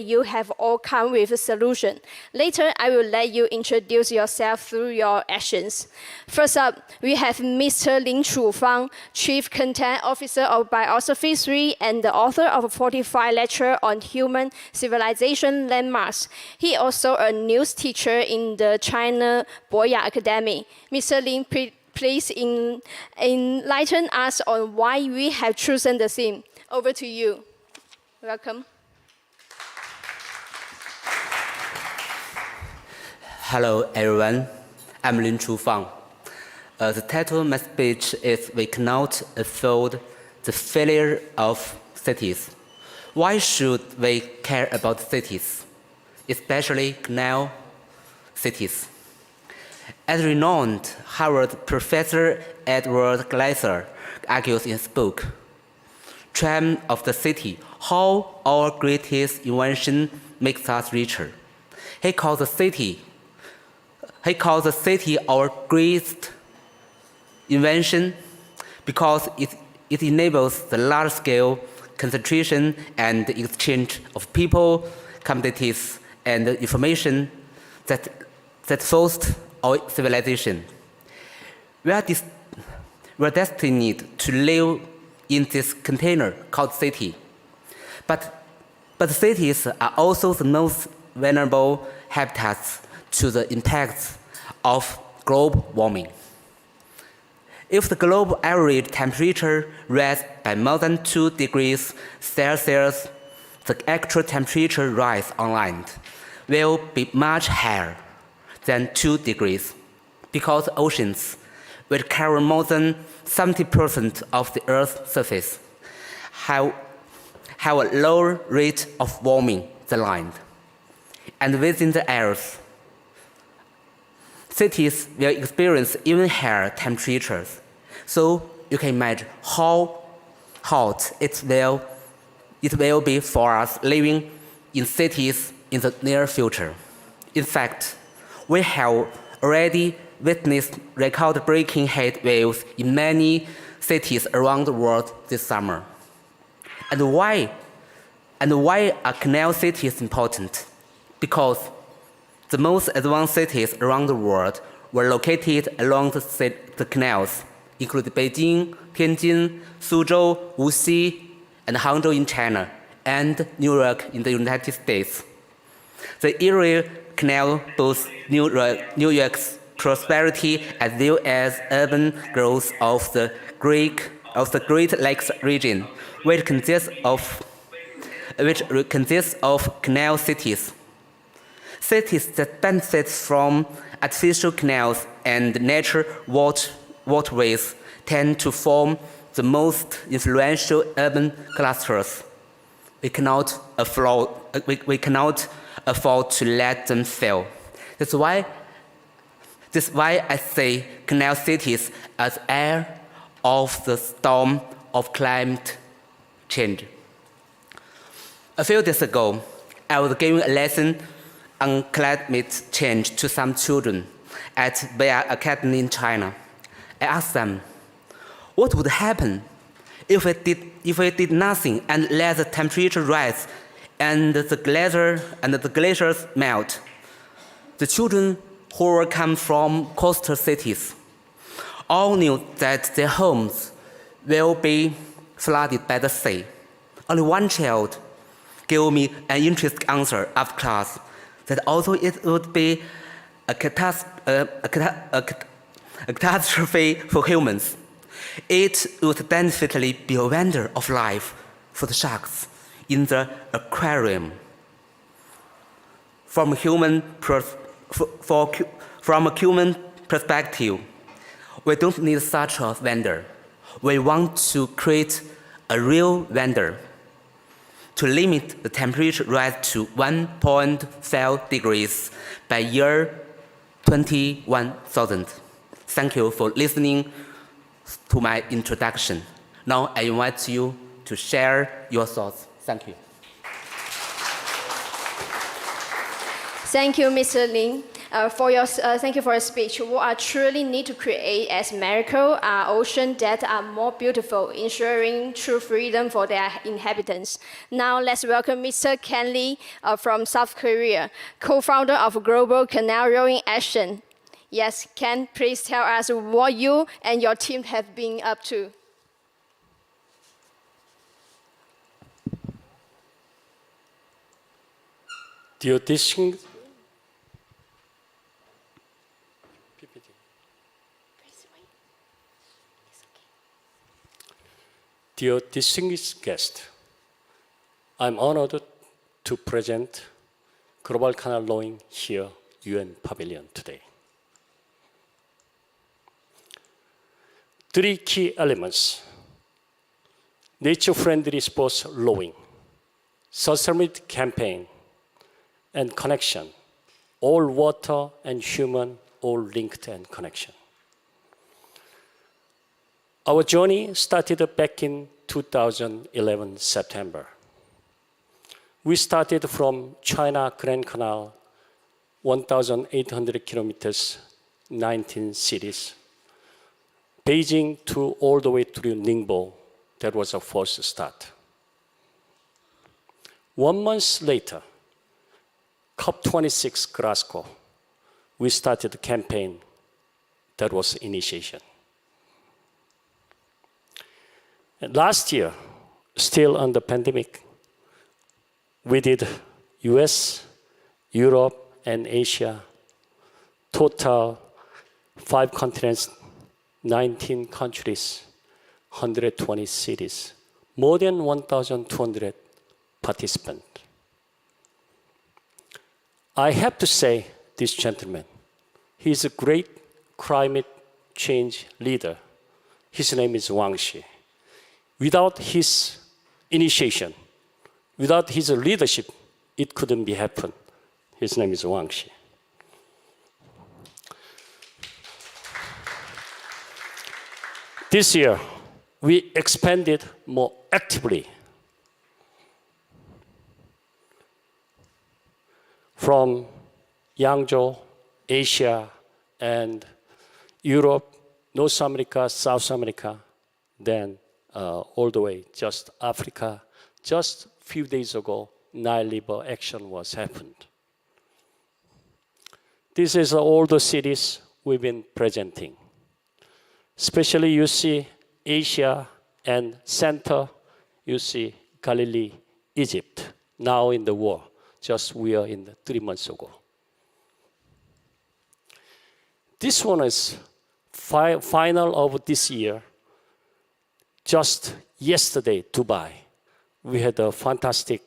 you have all come with a solution. Later, I will let you introduce yourself through your actions. First up, we have Mr. Lin Chufang, Chief Content Officer of Biosophy 3 and the author of a 45 lecture on human civilization landmarks. He also a news teacher in the China Boya Academy. Mr. Lin, please enlighten us on why we have chosen the theme. Over to you. Welcome. Hello, everyone. I'm Lin Chufang. The title of my speech is "We Cannot Afford the Failure of Cities." Why should we care about cities, especially canal cities? As renowned Harvard professor Edward Glaser argues in his book, "Triumph of the City: How Our Greatest Invention Makes Us Richer," he calls the city our greatest invention because it enables the large-scale concentration and exchange of people, commodities, and information that foster our civilization. We are destined to live in this container called city. But cities are also the most vulnerable habitats to the impacts of global warming. If the global average temperature rises by more than 2 degrees Celsius, the actual temperature rise on land will be much higher than 2 degrees because oceans, which cover more than 70% of the Earth's surface, have a lower rate of warming than land. And within the Earth, cities will experience even higher temperatures. So you can imagine how hot it will be for us living in cities in the near future. In fact, we have already witnessed record-breaking heat waves in many cities around the world this summer. And why are canal cities important? Because the most advanced cities around the world were located along the canals, including Beijing, Tianjin, Suzhou, Wuxi, and Hangzhou in China, and New York in the United States. The Erie Canal boosts New York's prosperity as well as urban growth of the Great Lakes region, which consists of canal cities. Cities that benefit from artificial canals and natural waterways tend to form the most influential urban clusters. We cannot afford to let them fail. That's why I say canal cities are the eye of the storm of climate change. A few days ago, I was giving a lesson on climate change to some children at Beya Academy in China. I asked them, what would happen if we did nothing and let the temperature rise and the glaciers melt? The children who come from coastal cities all knew that their homes will be flooded by the sea. Only one child gave me an interesting answer after class, that although it would be a catastrophe for humans, it would definitely be a wonder of life for the sharks in the aquarium. From a human perspective, we don't need such a wonder. We want to create a real wonder to limit the temperature rise to 1.5 degrees by year 21,000. Thank you for listening to my introduction. Now I invite you to share your thoughts. Thank you. Thank you, Mr. Lin. Thank you for your speech. What I truly need to create as miracle are oceans that are more beautiful, ensuring true freedom for their inhabitants. Now let's welcome Mr. Ken Lee from South Korea, co-founder of Global Canal Rowing Action. Yes, Ken, please tell us what you and your team have been up to. Dear distinguished guests, I'm honored to present Global Canal Rowing here, UN Pavilion today. Three key elements: nature-friendly sports rowing, sustainability campaign, and connection, all water and human, all linked and connection. Our journey started back in 2011, September. We started from China Grand Canal, 1,800 kilometers, 19 cities, Beijing to all the way to Ningbo. That was our first start. 1 month later, COP26 Glasgow, we started the campaign. That was initiation. And last year, still under pandemic, we did US, Europe, and Asia, total 5 continents, 19 countries, 120 cities, more than 1,200 participants. I have to say, this gentleman, he's a great climate change leader. His name is Wang Xi. Without his initiation, without his leadership, it couldn't be happen. His name is Wang Xi. This year, we expanded more actively from Yangzhou, Asia, and Europe, North America, South America, then all the way just Africa. Just a few days ago, Nile River action was happened. This is all the cities we've been presenting. Especially you see Asia and center, you see Galilee, Egypt, now in the war. Just we are in 3 months ago. This one is final of this year. Just yesterday, Dubai, we had a fantastic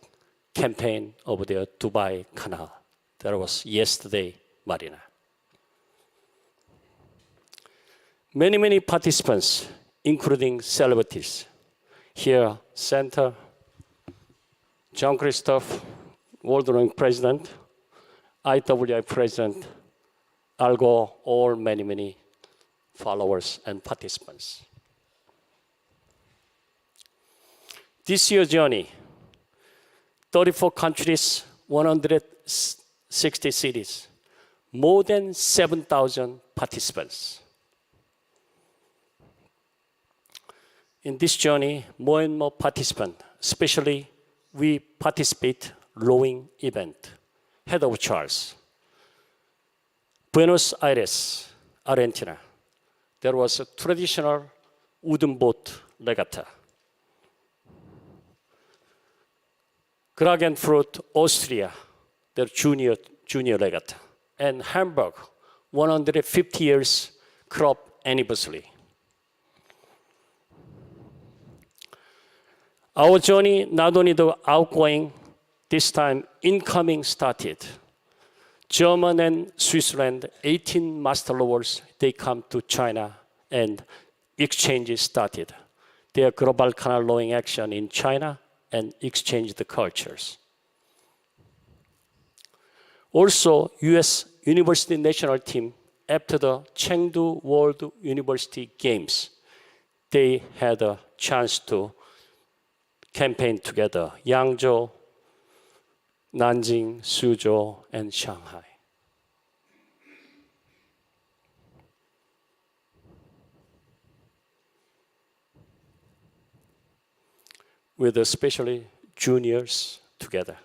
campaign over there, Dubai Canal. That was yesterday, Marina. Many participants, including celebrities. Here, center, John Christophe, World Rowing President, IWI President, Algo, all many followers and participants. This year's journey, 34 countries, 160 cities, more than 7,000 participants. In this journey, more and more participants, especially we participate rowing event, head of Charles. Buenos Aires, Argentina. There was a traditional wooden boat regatta. Klagenfurt, Austria, their junior regatta. And Hamburg, 150 years crop anniversary. Our journey, not only the outgoing, this time incoming started. German and Switzerland, 18 master rowers, they come to China and exchanges started. Their global canal rowing action in China and exchange the cultures. Also, US University national team, after the Chengdu World University Games, they had a chance to campaign together, Yangzhou, Nanjing, Suzhou, and Shanghai. with especially juniors together.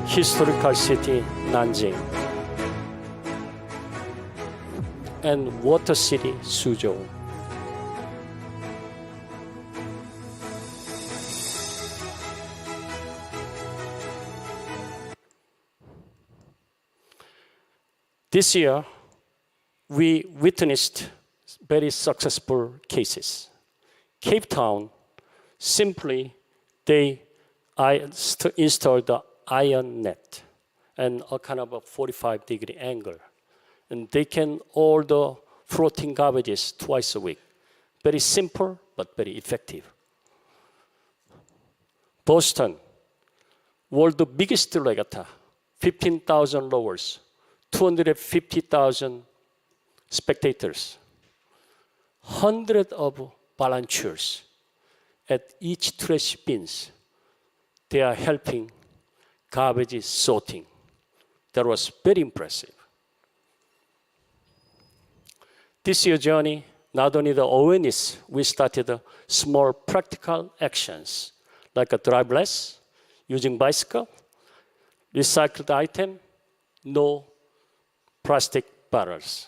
Historical city Nanjing and water city Suzhou. This year, we witnessed very successful cases. Cape Town, simply they installed the iron net and a kind of a 45-degree angle. And they can all the floating garbages twice a week. Very simple, but very effective. Boston, world's biggest regatta, 15,000 rowers, 250,000 spectators, hundreds of volunteers at each trash bins. They are helping garbage sorting. That was very impressive. This year's journey, not only the awareness, we started small practical actions like a drive less, using bicycle, recycled item, no plastic bottles.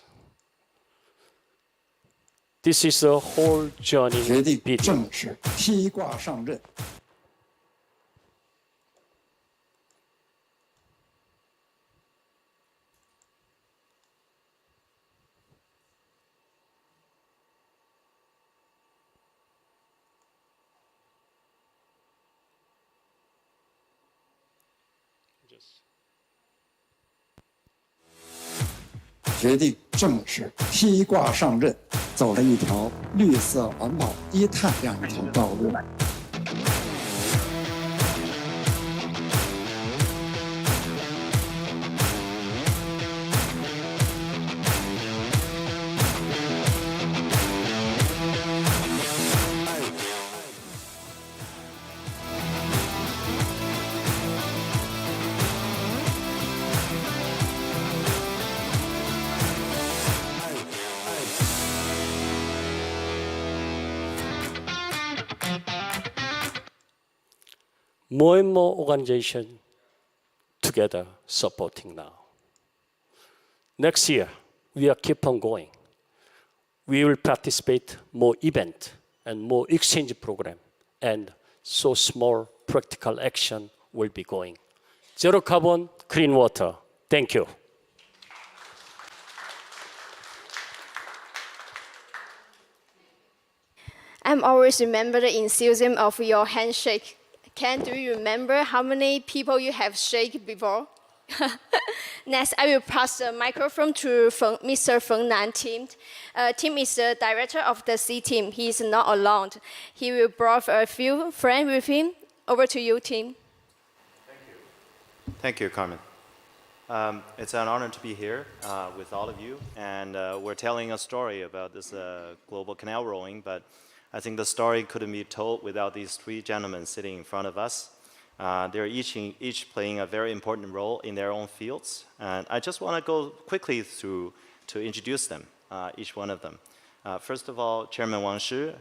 This is the whole journey 决定 video. 正式披挂上阵。决定正式披挂上阵，走了一条绿色环保、低碳这样一条道路。More and more organizations together supporting now. Next year, we are keep on going. We will participate more event and more exchange program, and so small practical action will be going. Zero carbon, clean water. Thank you. I'm always remember the enthusiasm of your handshake. Ken, do you remember how many people you have shake before? Next, I will pass the microphone to Mr. Feng Nan Tim. Tim is the director of the C team. He is not alone. He will bring a few friends with him. Over to you, Tim. Thank you, Carmen. It's an honor to be here with all of you, and we're telling a story about this global canal rowing, but I think the story couldn't be told without these three gentlemen sitting in front of us. They're each playing a very important role in their own fields, and I just want to go quickly through to introduce them, each one of them. First of all, Chairman Wang Shi.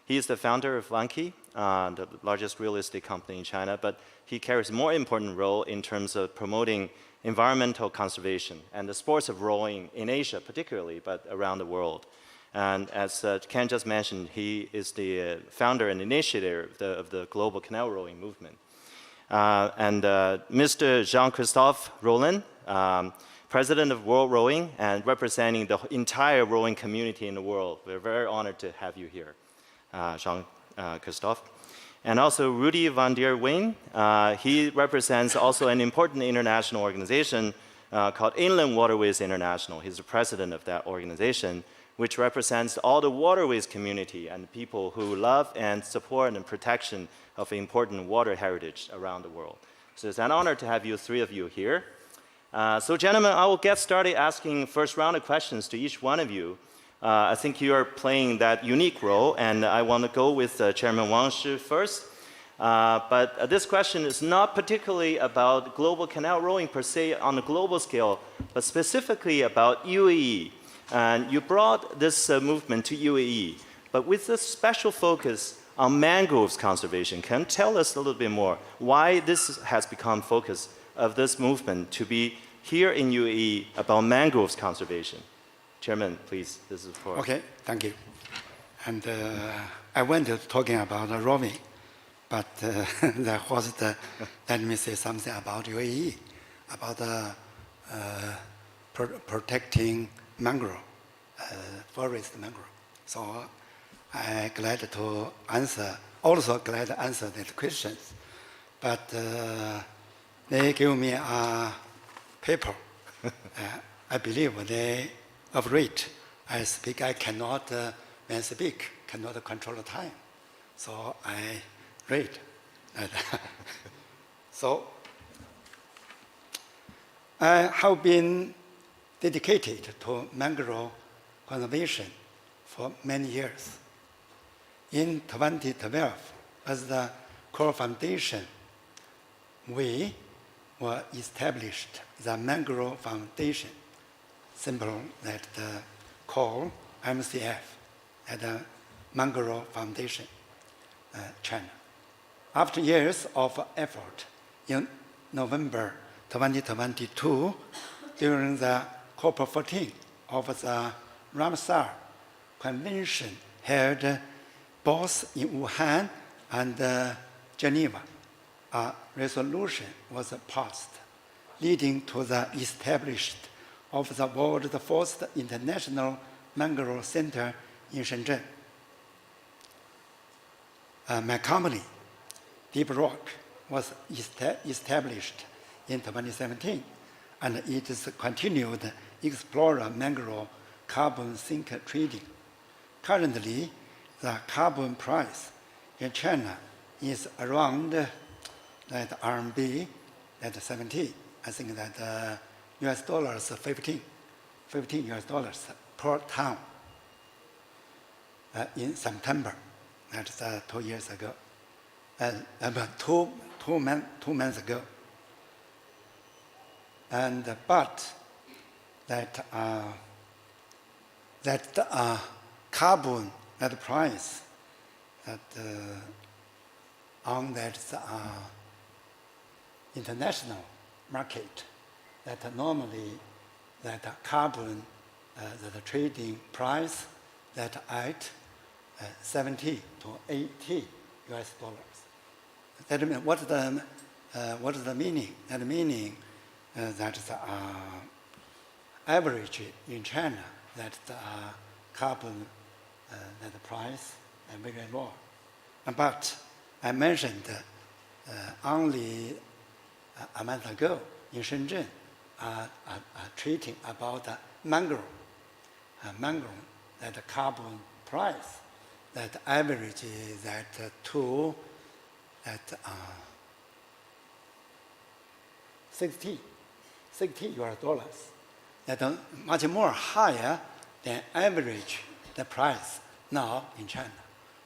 He is the founder of Vanke, the largest real estate company in China, but he carries a more important role in terms of promoting environmental conservation and the sports of rowing in Asia particularly, but around the world. And as Ken just mentioned, he is the founder and initiator of the global canal rowing movement. And Mr. Jean-Christophe Rollin, president of World Rowing and representing the entire rowing community in the world. We're very honored to have you here, Jean-Christophe. And also Rudy van der Wijn. He represents also an important international organization called Inland Waterways International. He's the president of that organization, which represents all the waterways community and people who love and support and protection of important water heritage around the world. So it's an honor to have you, three of you here. So gentlemen, I will get started asking first round of questions to each one of you. I think you are playing that unique role, and I want to go with Chairman Wang Shi first. But this question is not particularly about global canal rowing per se on a global scale, but specifically about UAE. And you brought this movement to UAE, but with a special focus on mangroves conservation. Can you tell us a little bit more why this has become focus of this movement to be here in UAE about mangroves conservation? Chairman, please, this is for... Okay, thank you. And I went to talking about rowing, but that was let me say something about UAE, about protecting mangrove, forest mangrove. So I'm glad to answer, also glad to answer these questions. But they give me a paper. I believe they operate. I speak, I cannot, when I speak, cannot control the time. So I read. So I have been dedicated to mangrove conservation for many years. In 2012, as the core foundation, we were established the Mangrove Foundation, symbol that the call MCF, at the Mangrove Foundation, China. After years of effort, in November 2022, during the COP14 of the Ramsar Convention held both in Wuhan and Geneva, a resolution was passed, leading to the establishment of the world's first international mangrove center in Shenzhen. My company, Deep Rock, was established in 2017, and it is continued explorer mangrove carbon sink trading. Currently, the carbon price in China is around that RMB at 70. I think that US dollars 15 US dollars per ton in September. That's 2 years ago, about two months ago. And but that carbon, that price, that on that international market, that normally that carbon, the trading price, that at 70 to 80 US dollars. That means what is the meaning? That meaning that the average in China, that the carbon, that the price is very low. But I mentioned only a month ago in Shenzhen, treating about mangrove, that the carbon price, that average is that to at 60 US dollars. That much more higher than average the price now in China.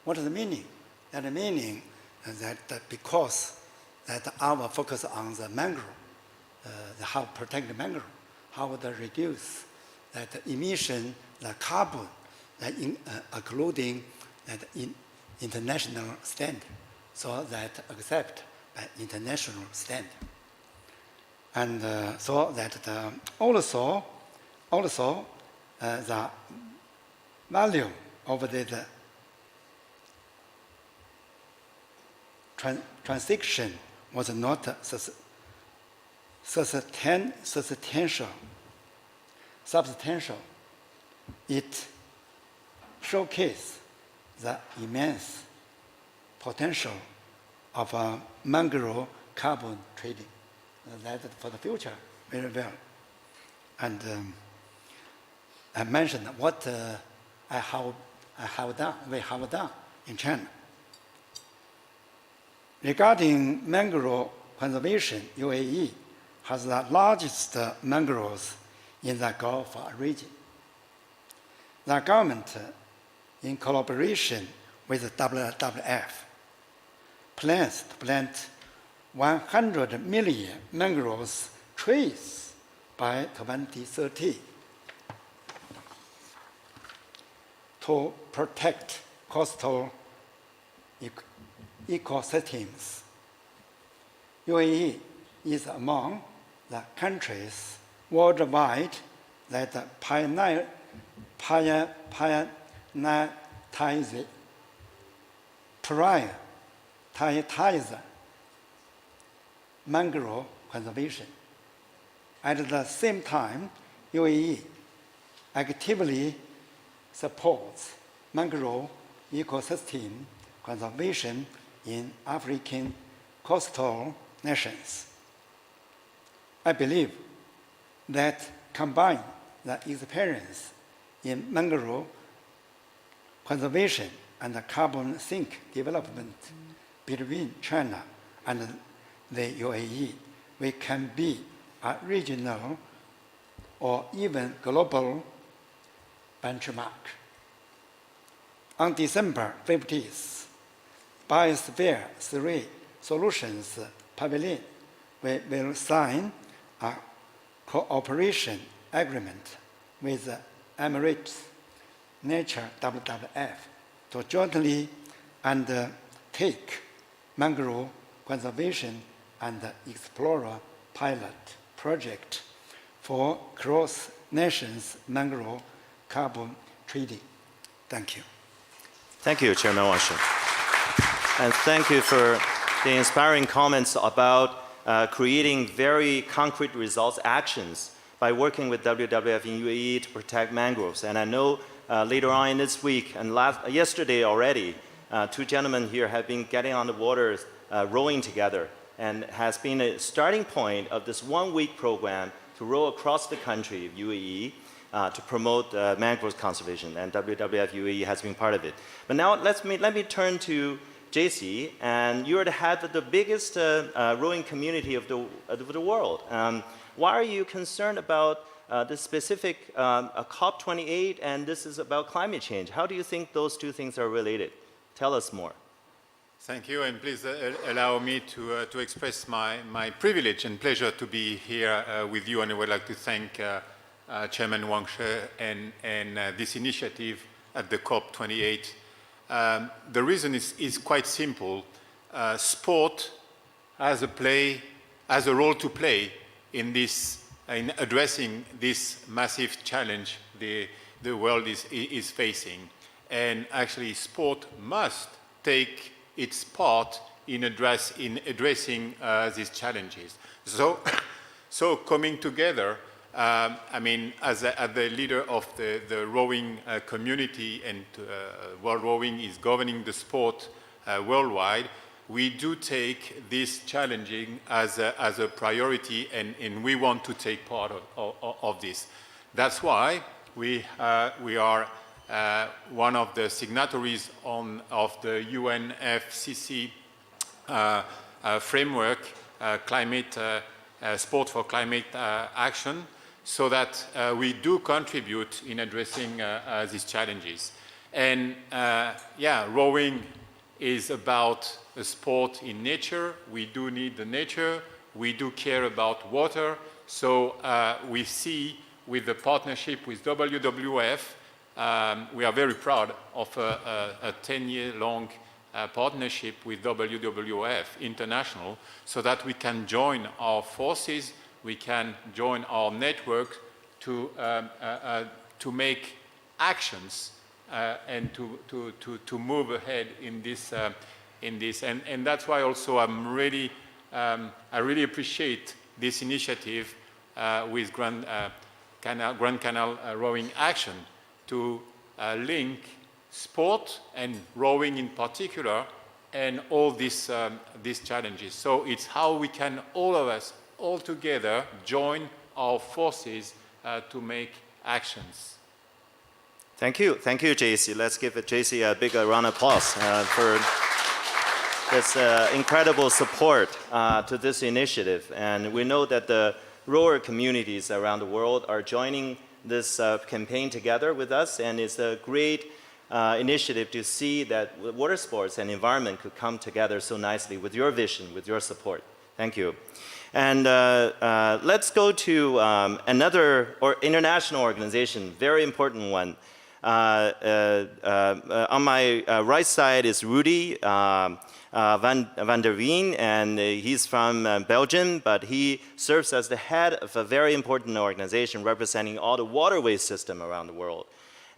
What is the meaning? That the meaning that because that our focus on the mangrove, how to protect the mangrove, how to reduce that emission, the carbon, including that in international standard, so that accept by international standard. And so that also the value of the transaction was not substantial. It showcased the immense potential of mangrove carbon trading. That for the future very well. And I mentioned what we have done in China. Regarding mangrove conservation, UAE, has the largest mangroves in the Gulf region. The government, in collaboration with WWF, plans to plant 100 million mangroves trees by 2030 to protect coastal ecosystems. UAE is among the countries worldwide that prioritize mangrove conservation. At the same time, UAE actively supports mangrove ecosystem conservation in African coastal nations. I believe that combine the experience in mangrove conservation and the carbon sink development between China and the UAE, we can be a regional or even global benchmark. On December 15th, Biosphere 3 Solutions Pavilion, we will sign a cooperation agreement with Emirates Nature WWF to jointly undertake mangrove conservation and explorer pilot project for cross-nations mangrove carbon trading. Thank you. Thank you, Chairman Wang Shi. And thank you for the inspiring comments about creating very concrete results, actions, by working with WWF in UAE to protect mangroves. And I know later on in this week and yesterday already, two gentlemen here have been getting on the water, rowing together, and has been a starting point of this one-week program to row across the country of UAE to promote mangrove conservation, and WWF UAE has been part of it. But now let me turn to JC, and you're the head of the biggest rowing community of the world. Why are you concerned about this specific COP28, and this is about climate change? How do you think those two things are related? Tell us more. Thank you, and please allow me to express my privilege and pleasure to be here with you, and I would like to thank Chairman Wang Shi and this initiative at the COP28. The reason is quite simple. Sport has a role to play in addressing this massive challenge the world is facing. And actually, sport must take its part in addressing these challenges. So coming together, I mean, as the leader of the rowing community, and World Rowing is governing the sport worldwide, we do take this challenging as a priority, and we want to take part of this. That's why we are one of the signatories of the UNFCCC framework, sport for climate action, so that we do contribute in addressing these challenges. And rowing is about a sport in nature. We do need the nature. We do care about water. So we see with the partnership with WWF, we are very proud of a 10-year-long partnership with WWF International, so that we can join our forces, we can join our network to make actions and to move ahead in this. And that's why also I really appreciate this initiative with Grand Canal Rowing Action to link sport and rowing in particular and all these challenges. So it's how we can, all of us, all together, join our forces to make actions. Thank you, JC. Let's give JC a big round of applause this incredible support to this initiative. And we know that the rural communities around the world are joining this campaign together with us, and it's a great initiative to see that water sports and environment could come together so nicely with your vision, with your support. Thank you. And let's go to another international organization, very important one. On my right side is Rudy van der Veen, and he's from Belgium, but he serves as the head of a very important organization representing all the waterways system around the world.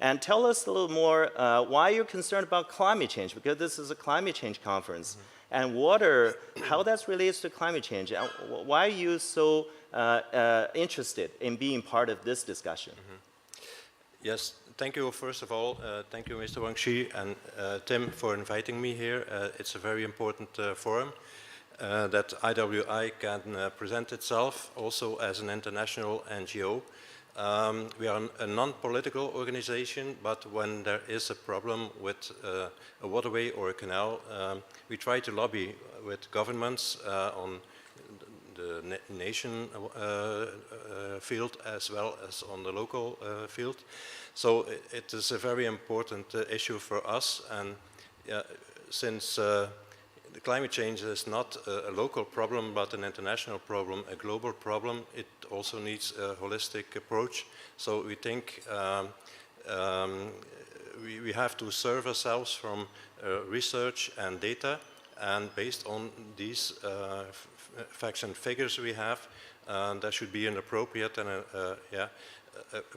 And tell us a little more why you're concerned about climate change, because this is a climate change conference. And water, how that relates to climate change. And why are you so interested in being part of this discussion? Yes, thank you first of all. Thank you, Mr. Wang Shi and Tim, for inviting me here. It's a very important forum that IWI can present itself also as an international NGO. We are a non-political organization, but when there is a problem with a waterway or a canal, we try to lobby with governments on the nation field as well as on the local field. So it is a very important issue for us, and since the climate change is not a local problem but an international problem, a global problem, it also needs a holistic approach. So we think we have to serve ourselves from research and data, and based on these facts and figures we have, there should be an appropriate and a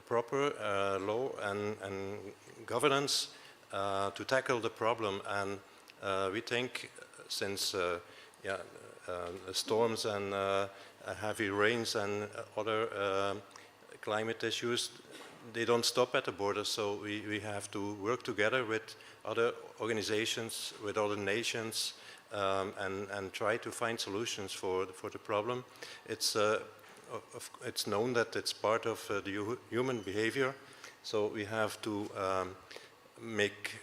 proper law and governance to tackle the problem. And we think since storms and heavy rains and other climate issues, they don't stop at the border, so we have to work together with other organizations, with other nations, and try to find solutions for the problem. It's known that it's part of the human behavior, so we have to make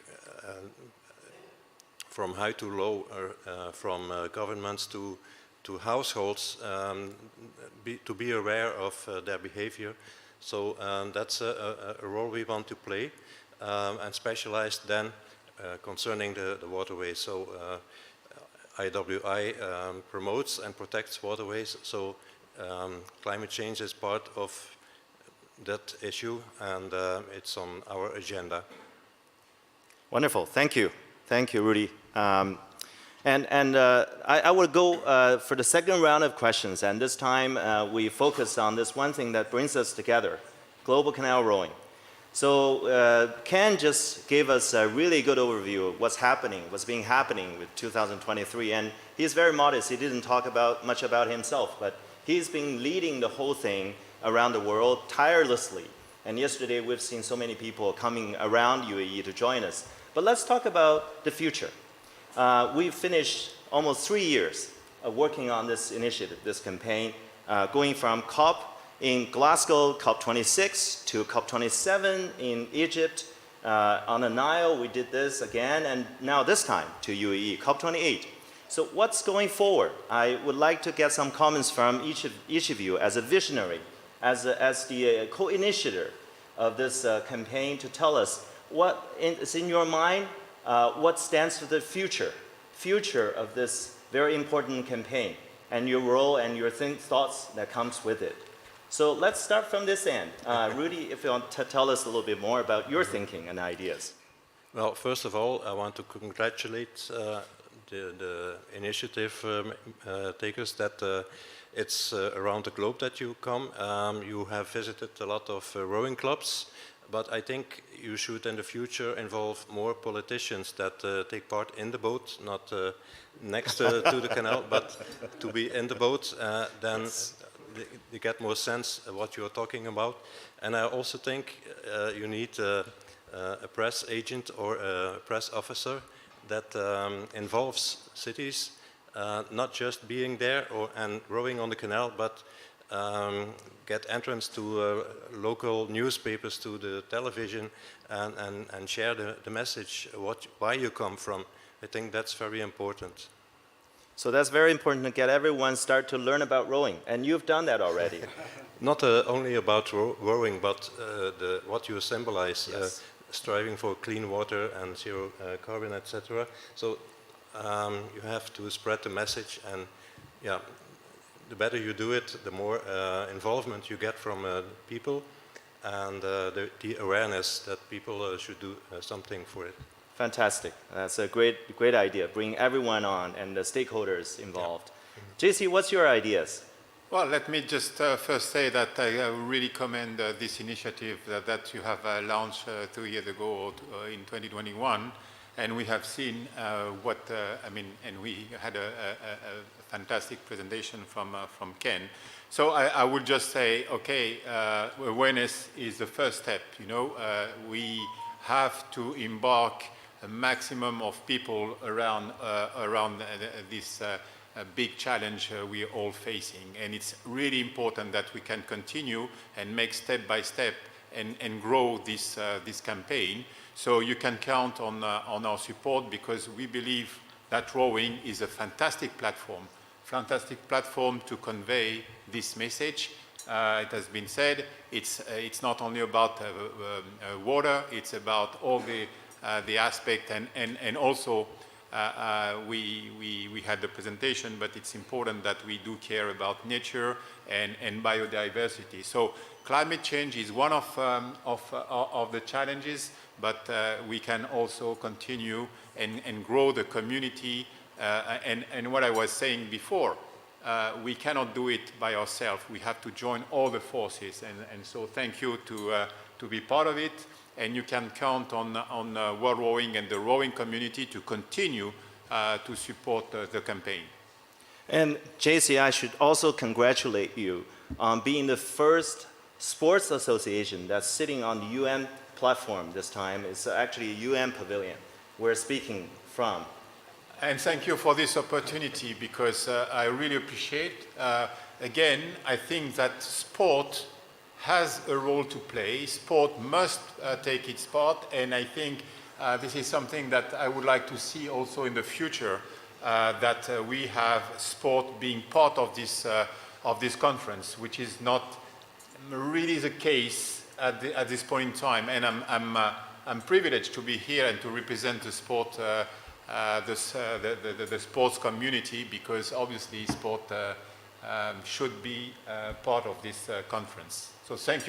from high to low, from governments to households, to be aware of their behavior. So that's a role we want to play, and specialized then concerning the waterways. So IWI promotes and protects waterways, so climate change is part of that issue, and it's on our agenda. Wonderful, thank you. Thank you, Rudy. I will go for the second round of questions, and this time we focus on this one thing that brings us together, global canal rowing. So Ken just gave us a really good overview of what's been happening with 2023, and he's very modest. He didn't talk much about himself, but he's been leading the whole thing around the world tirelessly. And yesterday we've seen so many people coming around UAE to join us. But let's talk about the future. We've finished almost 3 years of working on this initiative, this campaign, going from COP in Glasgow, COP26, to COP27 in Egypt. On the Nile, we did this again, and now this time to UAE, COP28. So what's going forward? I would like to get some comments from each of you as a visionary, as the co-initiator of this campaign, to tell us what is in your mind, what stands for the future of this very important campaign, and your role and your thoughts that comes with it. So let's start from this end. Rudy, if you want to tell us a little bit more about your thinking and ideas. Well, first of all, I want to congratulate the initiative takers that it's around the globe that you come. You have visited a lot of rowing clubs, but I think you should in the future involve more politicians that take part in the boat, not next to the canal, but to be in the boat. Then they get more sense of what you're talking about. And I also think you need a press agent or a press officer that involves cities, not just being there and rowing on the canal, but get entrance to local newspapers, to the television, and share the message, why you come from. I think that's very important. So that's very important to get everyone start to learn about rowing, and you've done that already. Not only about rowing, but what you symbolize, Yes. striving for clean water and zero carbon, etc. So you have to spread the message, and yeah, the better you do it, the more involvement you get from people, and the awareness that people should do something for it. Fantastic. That's a great idea. Bring everyone on and the stakeholders involved. JC, what's your ideas? Well, let me just first say that I really commend this initiative that you have launched 2 years ago in 2021, and we have seen and we had a fantastic presentation from Ken. So I would just say, okay, awareness is the first step. We have to embark a maximum of people around this big challenge we are all facing, and it's really important that we can continue and make step by step and grow this campaign. So you can count on our support, because we believe that rowing is a fantastic platform to convey this message. It has been said, it's not only about water, it's about all the aspect, and also we had the presentation, but it's important that we do care about nature and biodiversity. So climate change is one of the challenges, but we can also continue and grow the community. And what I was saying before, we cannot do it by ourselves. We have to join all the forces, and so thank you to be part of it. And you can count on World Rowing and the rowing community to continue to support the campaign. And JC, I should also congratulate you on being the first sports association that's sitting on the UN platform this time. It's actually a UN pavilion we're speaking from. And thank you for this opportunity, because I really appreciate. Again, I think that sport has a role to play. Sport must take its part, and I think this is something that I would like to see also in the future, that we have sport being part of this conference, which is not really the case at this point in time. And I'm privileged to be here and to represent the sport, the sports community, because obviously sport should be part of this conference. So thank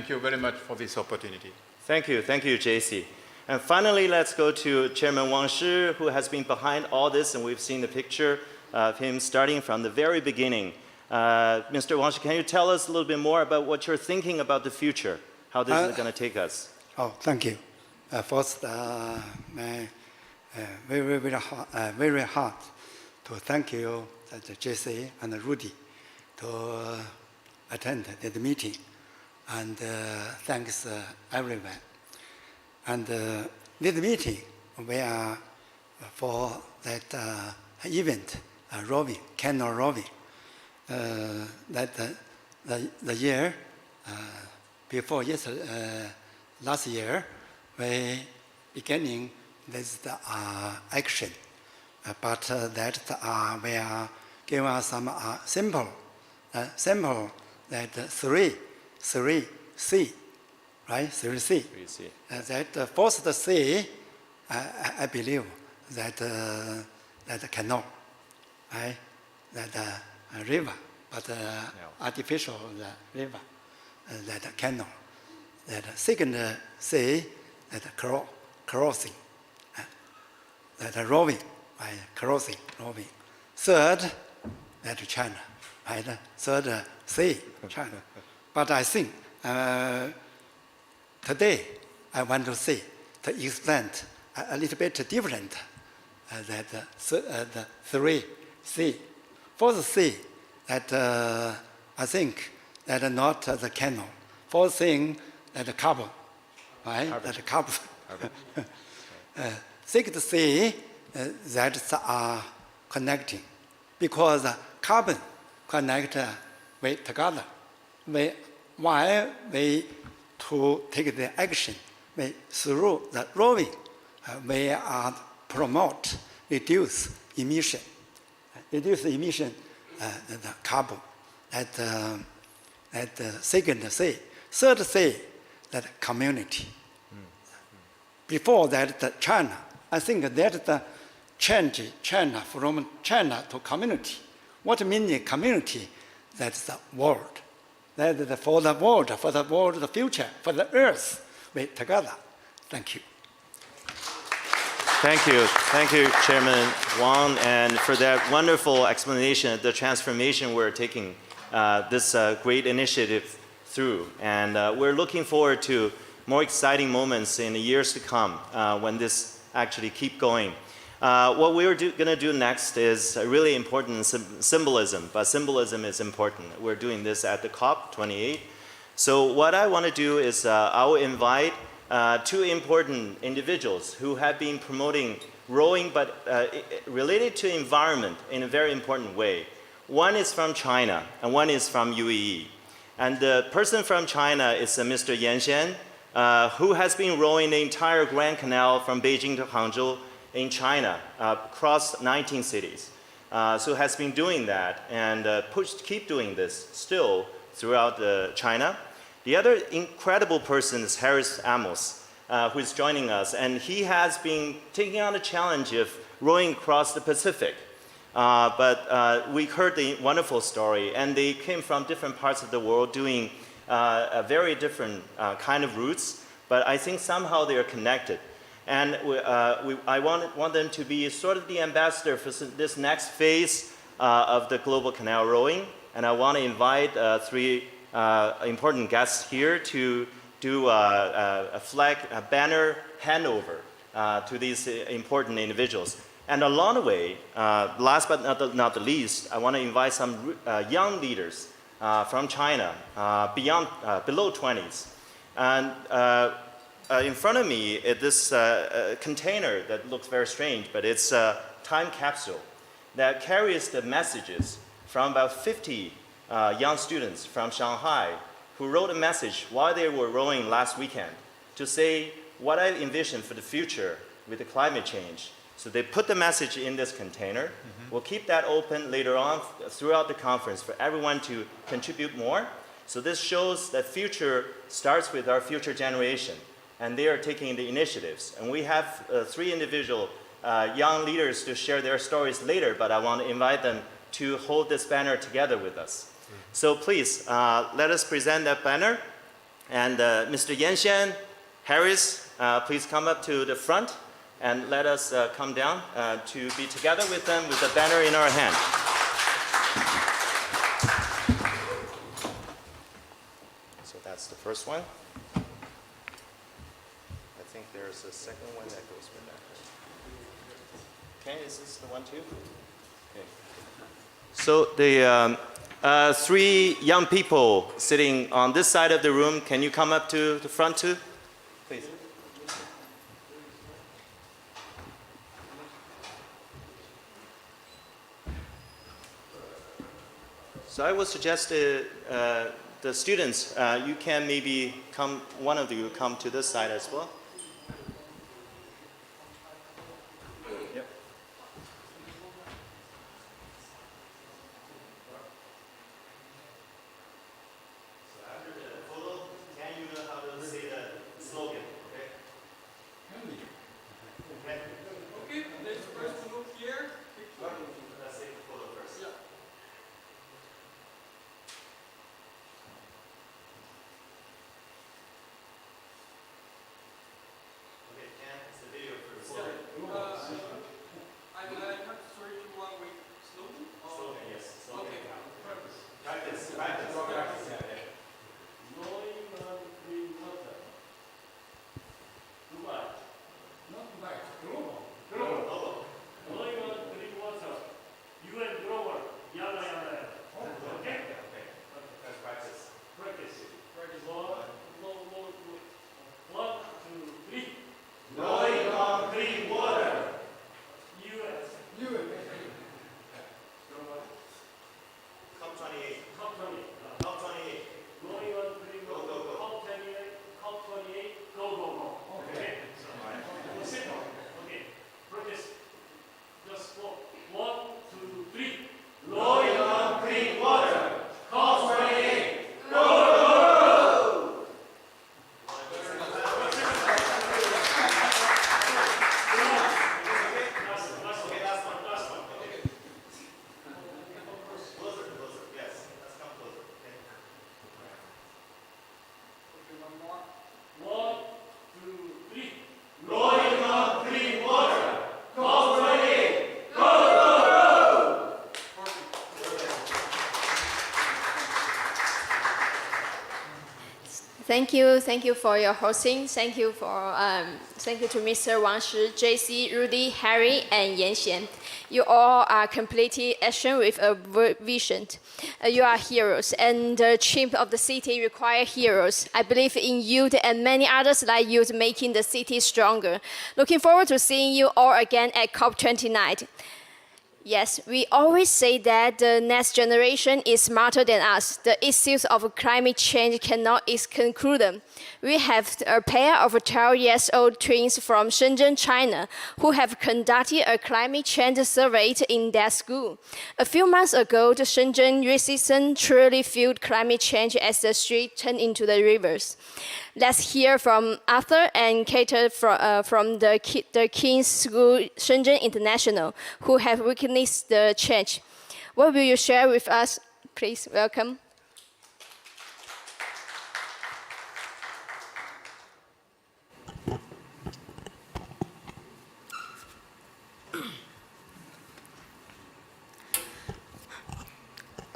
you very much for this opportunity. Thank you, JC. And finally, let's go to Chairman Wang Shi, who has been behind all this, and we've seen the picture of him starting from the very beginning. Mr. Wang Shi, can you tell us a little bit more about what you're thinking about the future, how this is going to take us? Oh, thank you. First, very hard to thank you, JC and Rudy, to attend the meeting, and thanks everyone. And this meeting, we are for that event, rowing, canal rowing. That the year before last year, we beginning this action, but that we are giving us some simple that three C, right? 3C. 3C. That first C, I believe that canal, right? That river, but artificial river, that canal. That second C, that crossing, that rowing, right? Crossing, rowing. Third, that China, right? Third C, China. But I think today I want to say, to explain a little bit different that the 3C. Fourth C, that I think that not the canal. Fourth thing, that carbon, right? That carbon. Sixth C, that connecting, because carbon connect together. Why we to take the action through the rowing, we are promote, reduce emission. reduce emission, the carbon. At the second C. Third C, that community. Before that, the China. I think that the change China from China to community. What means community? That's the world. That is for the world, the future, for the earth, we together. Thank you. Thank you, Chairman Wang, and for that wonderful explanation, the transformation we're taking this great initiative through. And we're looking forward to more exciting moments in the years to come when this actually keep going. What we're going to do next is really important symbolism, but symbolism is important. We're doing this at the COP28. So what I want to do is I will invite two important individuals who have been promoting rowing, but related to environment in a very important way. One is from China, and one is from UAE. And the person from China is Mr. Yan Xian, who has been rowing the entire Grand Canal from Beijing to Yangzhou in China, across 19 cities. So has been doing that and keep doing this still throughout China. The other incredible person is Harris Amos, who is joining us, and he has been taking on the challenge of rowing across the Pacific. But we heard the wonderful story, and they came from different parts of the world doing a very different kind of routes, but I think somehow they are connected. And I want them to be sort of the ambassador for this next phase of the global canal rowing, and I want to invite three important guests here to do a banner handover to these important individuals. And along the way, last but not the least, I want to invite some young leaders from China, below 20s. And in front of me is this container that looks very strange, but it's a time capsule that carries the messages from about 50 young students from Shanghai who wrote a message while they were rowing last weekend to say what I envision for the future with the climate change. So they put the message in this container. We'll keep that open later on throughout the conference for everyone to contribute more. So this shows that future starts with our future generation, and they are taking the initiatives. And we have three individual young leaders to share their stories later, but I want to invite them to hold this banner together with us. So please, let us present that banner. And Mr. Yan Xian, Harris, please come up to the front and let us come down to be together with them with the banner in our hand. So that's the first one. I think there's a second one that goes with that. Okay, is this the one too? Okay. So the three young people sitting on this side of the room, can you come up to the front too? Please. So I would suggest the students, you can maybe come, one of you come to this side as well. Yep. So after the photo, can you know how to say the slogan? Okay. Okay. Okay, let's first look here. Let's take the photo first. Yeah. Thank you for your hosting. Thank you to Mr. Wang Shi, JC, Rudy, Harry, and Yan Xian. You all are completely action with a vision. You are heroes, and the chief of the city require heroes. I believe in you and many others like you making the city stronger. Looking forward to seeing you all again at COP29. Yes, we always say that the next generation is smarter than us. The issues of climate change cannot exclude them. We have a pair of 12-year-old twins from Shenzhen, China, who have conducted a climate change survey in their school. A few months ago, the Shenzhen residents truly felt climate change as the streets turned into the rivers. Let's hear from Arthur and Kate from the King's School Shenzhen International, who have witnessed the change. What will you share with us? Please welcome.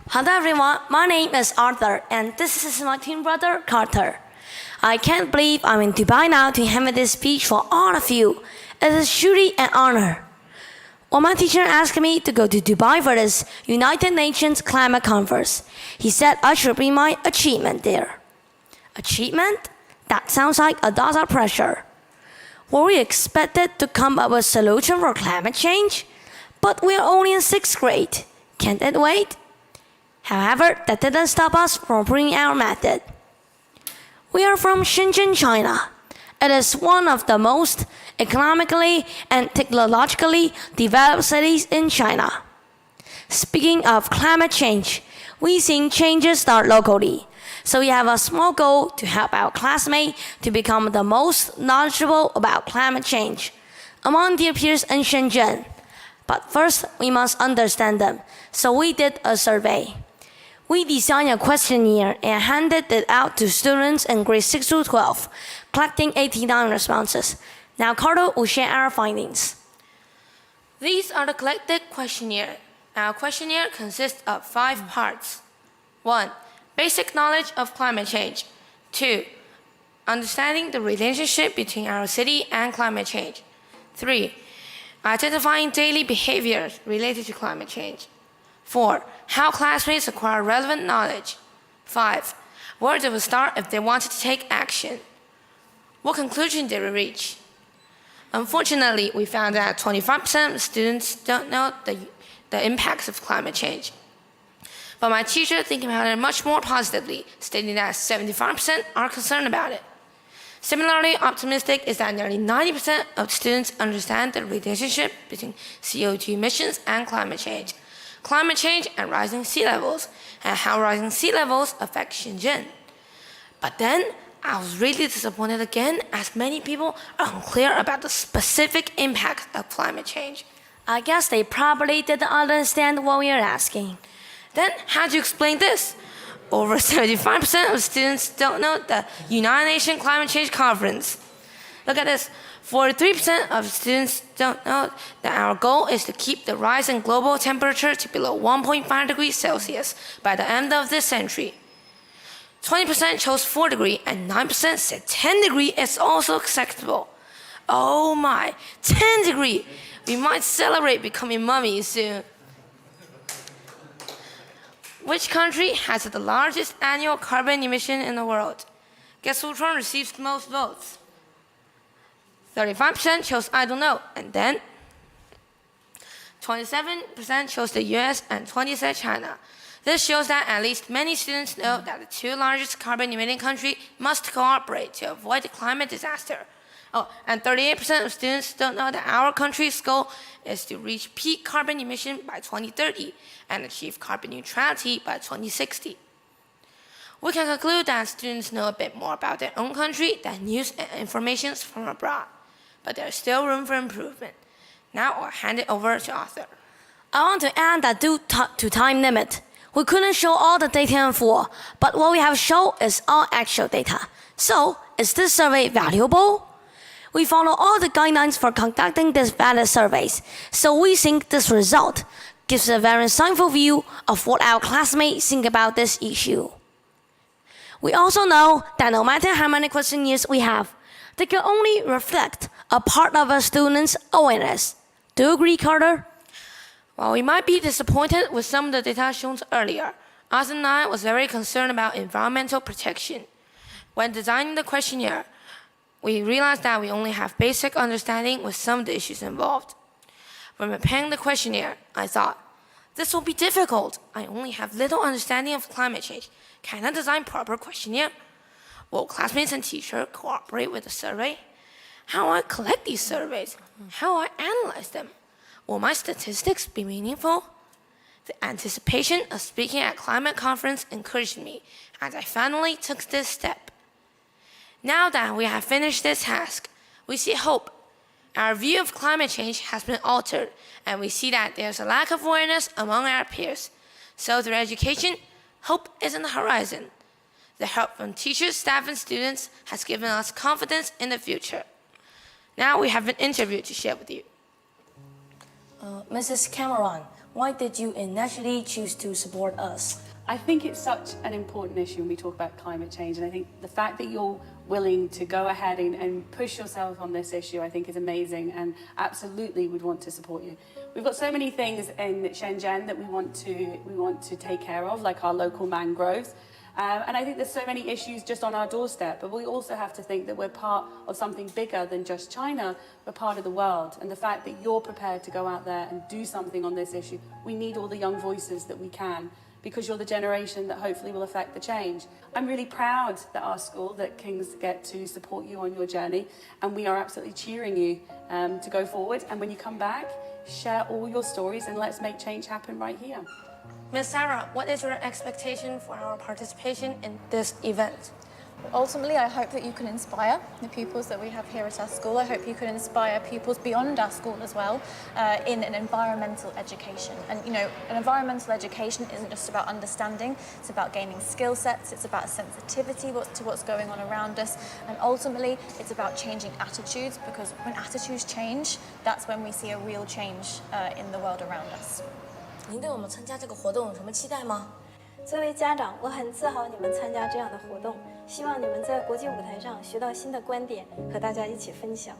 Hello everyone, my name is Arthur and this is my twin brother Carter. I can't believe I'm in Dubai now to hand this speech for all of you. It is truly an honor. Well, my teacher asked me to go to Dubai for this United Nations Climate Conference. He said I should bring my achievement there. Achievement? That sounds like a dose of pressure. Were we expected to come up with a solution for climate change? But we're only in 6th grade. Can't it wait? However, that didn't stop us from bringing our method. We are from Shenzhen, China. It is one of the most economically and technologically developed cities in China. Speaking of climate change, we see changes start locally. So we have a small goal to help our classmates to become the most knowledgeable about climate change among their peers in Shenzhen. But first, we must understand them. So we did a survey. We designed a questionnaire and handed it out to students in grades 6 to 12, collecting 89 responses. Now Carter will share our findings. These are the collected questionnaire. Our questionnaire consists of 5 parts. 1. Basic knowledge of climate change. 2. Understanding the relationship between our city and climate change. 3. Identifying daily behaviors related to climate change. 4. How classmates acquire relevant knowledge. 5. Where they will start if they wanted to take action. What conclusion did we reach? Unfortunately, we found that 25% of students don't know the impacts of climate change. But my teacher thinks about it much more positively, stating that 75% are concerned about it. Similarly optimistic is that nearly 90% of students understand the relationship between CO2 emissions and climate change and rising sea levels, and how rising sea levels affect Shenzhen. But then, I was really disappointed again, as many people are unclear about the specific impacts of climate change. I guess they probably didn't understand what we are asking. Then, how do you explain this? Over 75% of students don't know the United Nations Climate Change Conference. Look at this. 43% of students don't know that our goal is to keep the rise in global temperature to below 1.5 degrees Celsius by the end of this century. 20% chose 4 degrees and 9% said 10 degrees is also acceptable. Oh my, 10 degrees! We might celebrate becoming mummies soon. Which country has the largest annual carbon emission in the world? Guess which one receives the most votes? 35% chose I don't know, and then 27% chose the US and 20% said China. This shows that at least many students know that the 2 largest carbon-emitting countries must cooperate to avoid the climate disaster. Oh, and 38% of students don't know that our country's goal is to reach peak carbon emission by 2030 and achieve carbon neutrality by 2060. We can conclude that students know a bit more about their own country than news and information from abroad. But there's still room for improvement. Now I'll hand it over to Arthur. I want to add that due to time limit, we couldn't show all the data in full, but what we have shown is all actual data. So, is this survey valuable? We follow all the guidelines for conducting these valid surveys, so we think this result gives a very insightful view of what our classmates think about this issue. We also know that no matter how many questionnaires we have, they can only reflect a part of a student's awareness. Do you agree, Carter? While we might be disappointed with some of the data shown earlier, Arthur and I was very concerned about environmental protection. When designing the questionnaire, we realized that we only have basic understanding with some of the issues involved. When preparing the questionnaire, I thought, this will be difficult. I only have little understanding of climate change. Can I design proper questionnaire? Will classmates and teachers cooperate with the survey? How will I collect these surveys? How will I analyze them? Will my statistics be meaningful? The anticipation of speaking at climate conference encouraged me as I finally took this step. Now that we have finished this task, we see hope. Our view of climate change has been altered, and we see that there's a lack of awareness among our peers. So through education, hope is on the horizon. The help from teachers, staff, and students has given us confidence in the future. Now we have an interview to share with you. Mrs. Cameron, why did you initially choose to support us? I think it's such an important issue when we talk about climate change, and I think the fact that you're willing to go ahead and push yourself on this issue, I think is amazing, and absolutely would want to support you. We've got so many things in Shenzhen that we want to take care of, like our local mangroves. And I think there's so many issues just on our doorstep, but we also have to think that we're part of something bigger than just China. We're part of the world. And the fact that you're prepared to go out there and do something on this issue, we need all the young voices that we can, because you're the generation that hopefully will affect the change. I'm really proud that our school, that King's, get to support you on your journey, and we are absolutely cheering you to go forward. And when you come back, share all your stories and let's make change happen right here. Ms. Sarah, what is your expectation for our participation in this event? Ultimately, I hope that you can inspire the pupils that we have here at our school. I hope you can inspire pupils beyond our school as well in an environmental education. And you know, an environmental education isn't just about understanding, it's about gaining skill sets, it's about sensitivity to what's going on around us, and ultimately it's about changing attitudes, because when attitudes change, that's when we see a real change in the world around us. 您对我们参加这个活动有什么期待吗？作为家长，我很自豪你们参加这样的活动，希望你们在国际舞台上学到新的观点，和大家一起分享。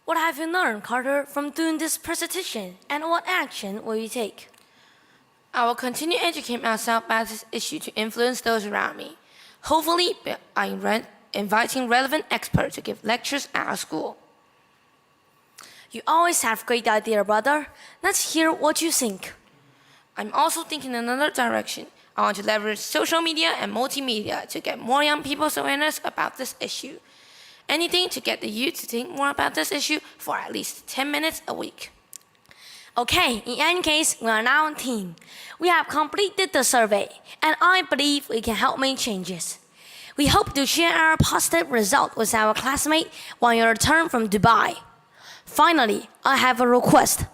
What have you learned, Carter, from doing this presentation, and what action will you take? I will continue to educate myself about this issue to influence those around me. Hopefully, by inviting relevant experts to give lectures at our school. You always have great idea, brother. Let's hear what you think. I'm also thinking in another direction. I want to leverage social media and multimedia to get more young people's awareness about this issue. Anything to get the youth to think more about this issue for at least 10 minutes a week. Okay, in any case, we are now a team. We have completed the survey, and I believe we can help make changes. We hope to share our positive result with our classmate when you return from Dubai. Finally, I have a request.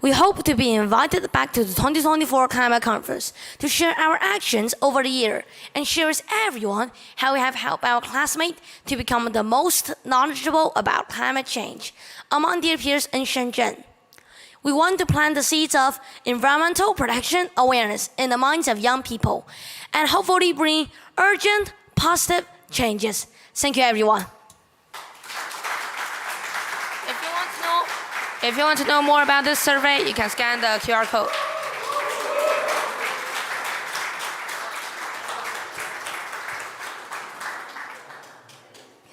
We hope to be invited back to the 2024 Climate Conference to share our actions over the year and share with everyone how we have helped our classmates to become the most knowledgeable about climate change among their peers in Shenzhen. We want to plant the seeds of environmental protection awareness in the minds of young people and hopefully bring urgent, positive changes. Thank you, everyone. If you want to know more about this survey, you can scan the QR code.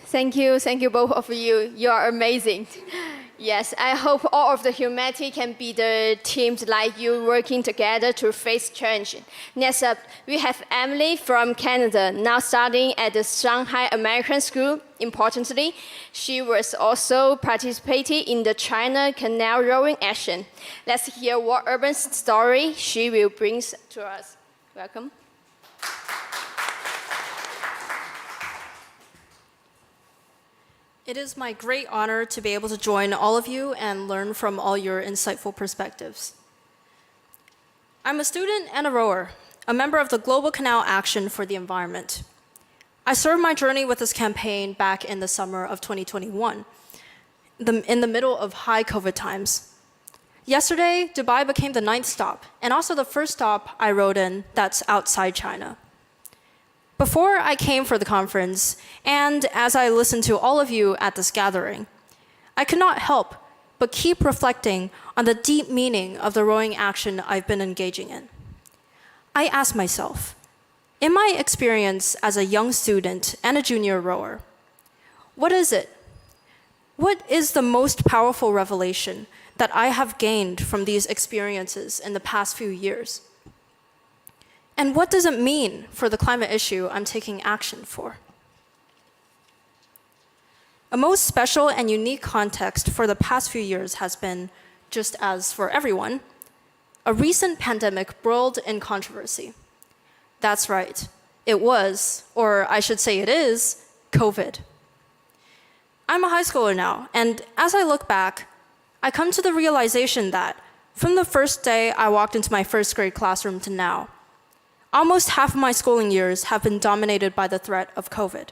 Thank you both of you. You are amazing. Yes, I hope all of the humanity can be the teams like you working together to face change. Next up, we have Emily from Canada, now studying at the Shanghai American School. Importantly, she was also participating in the China Canal rowing action. Let's hear what urban story she will bring to us. Welcome. It is my great honor to be able to join all of you and learn from all your insightful perspectives. I'm a student and a rower, a member of the Global Canal Action for the Environment. I started my journey with this campaign back in the summer of 2021, in the middle of high COVID times. Yesterday, Dubai became the 9th stop, and also the first stop I rode in that's outside China. Before I came for the conference, and as I listened to all of you at this gathering, I could not help but keep reflecting on the deep meaning of the rowing action I've been engaging in. I asked myself, in my experience as a young student and a junior rower, what is it? What is the most powerful revelation that I have gained from these experiences in the past few years? And what does it mean for the climate issue I'm taking action for? A most special and unique context for the past few years has been, just as for everyone, a recent pandemic broiled in controversy. That's right, it was, or I should say it is, COVID. I'm a high schooler now, and as I look back, I come to the realization that from the first day I walked into my first grade classroom to now, almost half of my schooling years have been dominated by the threat of COVID.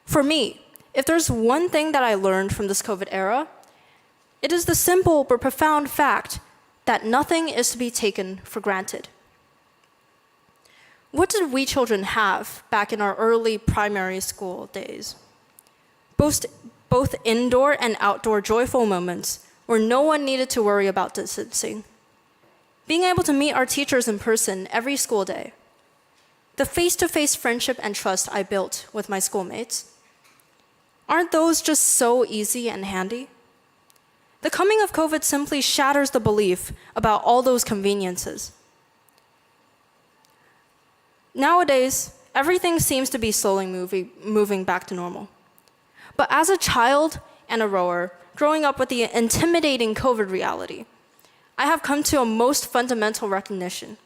For me, if there's one thing that I learned from this COVID era, it is the simple but profound fact that nothing is to be taken for granted. What did we children have back in our early primary school days? Both indoor and outdoor joyful moments where no one needed to worry about distancing. Being able to meet our teachers in person every school day. The face-to-face friendship and trust I built with my schoolmates. Aren't those just so easy and handy? The coming of COVID simply shatters the belief about all those conveniences. Nowadays, everything seems to be slowly moving back to normal. But as a child and a rower, growing up with the intimidating COVID reality, I have come to a most fundamental recognition.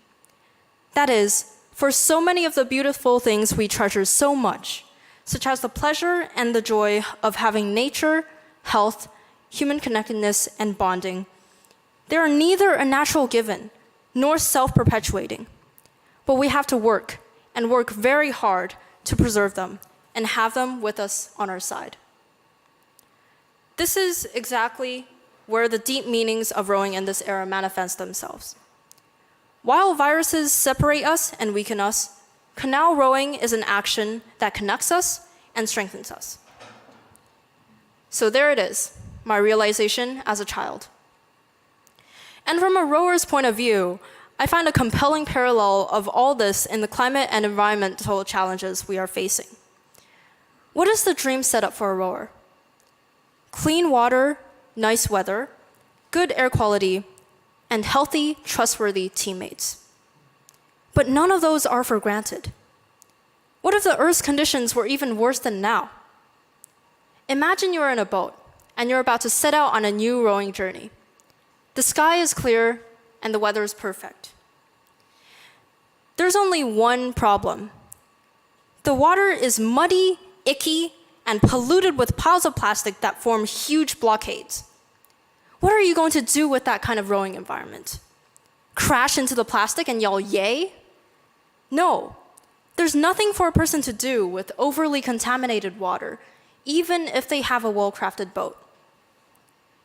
That is, for so many of the beautiful things we treasure so much, such as the pleasure and the joy of having nature, health, human connectedness, and bonding, they are neither a natural given nor self-perpetuating, but we have to work, and work very hard to preserve them and have them with us on our side. This is exactly where the deep meanings of rowing in this era manifest themselves. While viruses separate us and weaken us, canal rowing is an action that connects us and strengthens us. So there it is, my realization as a child. And from a rower's point of view, I find a compelling parallel of all this in the climate and environmental challenges we are facing. What is the dream setup for a rower? Clean water, nice weather, good air quality, and healthy, trustworthy teammates. But none of those are for granted. What if the Earth's conditions were even worse than now? Imagine you're in a boat, and you're about to set out on a new rowing journey. The sky is clear, and the weather is perfect. There's only one problem. The water is muddy, icky, and polluted with piles of plastic that form huge blockades. What are you going to do with that kind of rowing environment? Crash into the plastic and yell, yay? No, there's nothing for a person to do with overly contaminated water, even if they have a well-crafted boat.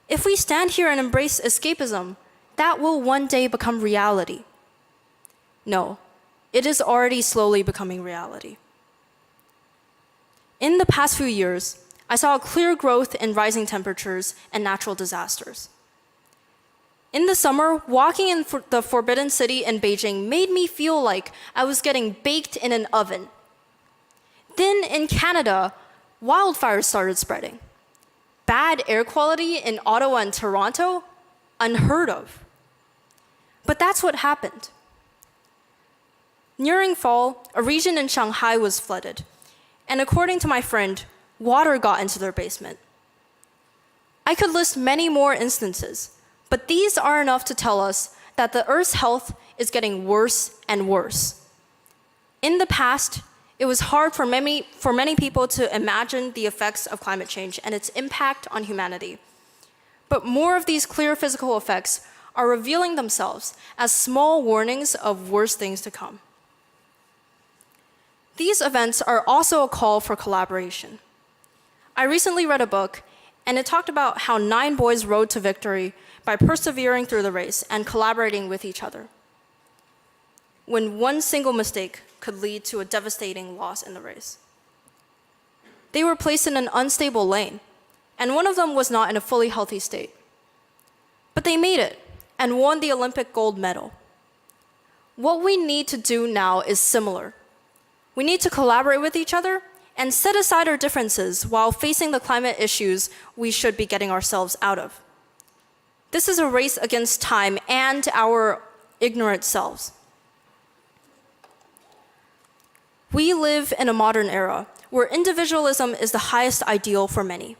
If we stand here and embrace escapism, that will one day become reality. No, it is already slowly becoming reality. In the past few years, I saw a clear growth in rising temperatures and natural disasters. In the summer, walking in the Forbidden City in Beijing made me feel like I was getting baked in an oven. Then in Canada, wildfires started spreading. Bad air quality in Ottawa and Toronto? Unheard of. But that's what happened. Nearing fall, a region in Shanghai was flooded, and according to my friend, water got into their basement. I could list many more instances, but these are enough to tell us that the Earth's health is getting worse and worse. In the past, it was hard for many people to imagine the effects of climate change and its impact on humanity. But more of these clear physical effects are revealing themselves as small warnings of worse things to come. These events are also a call for collaboration. I recently read a book, and it talked about how 9 boys rowed to victory by persevering through the race and collaborating with each other, when one single mistake could lead to a devastating loss in the race. They were placed in an unstable lane, and one of them was not in a fully healthy state. But they made it and won the Olympic gold medal. What we need to do now is similar. We need to collaborate with each other and set aside our differences while facing the climate issues we should be getting ourselves out of. This is a race against time and our ignorant selves. We live in a modern era where individualism is the highest ideal for many.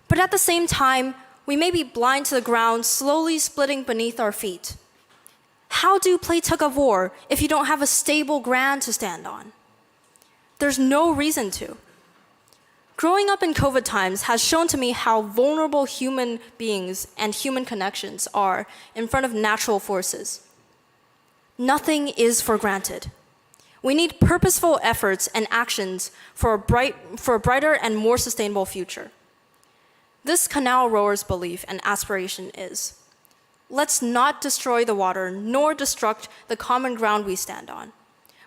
But at the same time, we may be blind to the ground slowly splitting beneath our feet. How do you play tug of war if you don't have a stable ground to stand on? There's no reason to. Growing up in COVID times has shown to me how vulnerable human beings and human connections are in front of natural forces. Nothing is for granted. We need purposeful efforts and actions for a brighter and more sustainable future. This canal rower's belief and aspiration is, let's not destroy the water nor destruct the common ground we stand on,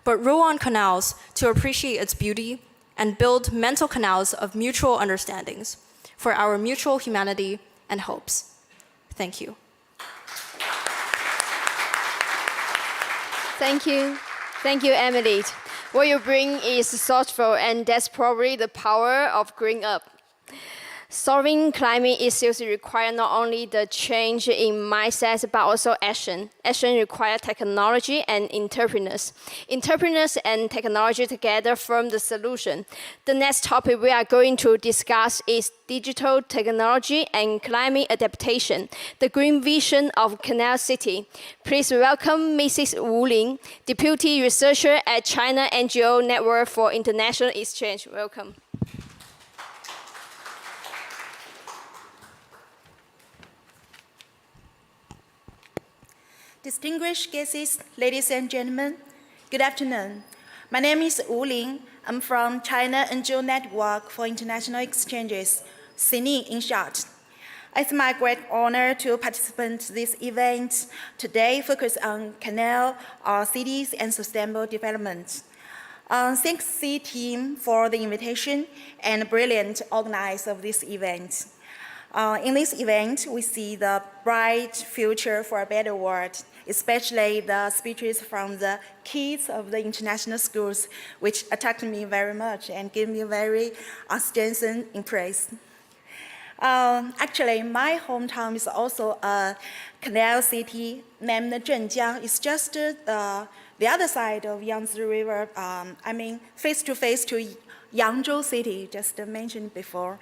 but row on canals to appreciate its beauty and build mental canals of mutual understandings for our mutual humanity and hopes. Thank you. Thank you. Thank you, Emily. What you bring is thoughtful, and that's probably the power of growing up. Solving climate issues require not only the change in mindset, but also action. Action requires technology and entrepreneurs. Entrepreneurs and technology together form the solution. The next topic we are going to discuss is digital technology and climate adaptation, the green vision of Canal City. Please welcome Mrs. Wu Ling, Deputy Researcher at China NGO Network for International Exchange. Welcome. Distinguished guests, ladies and gentlemen, good afternoon. My name is Wu Ling. I'm from China NGO Network for International Exchanges, CINI in short. It's my great honor to participate in this event today focused on canal, cities, and sustainable development. Thanks C team for the invitation and brilliant organizer of this event. In this event, we see the bright future for a better world, especially the speeches from the kids of the international schools, which attracted me very much and gave me a very strengthened impression. Actually, my hometown is also a canal city named Zhenjiang. It's just the other side of Yangtze River, face to Yangzhou city, just mentioned before.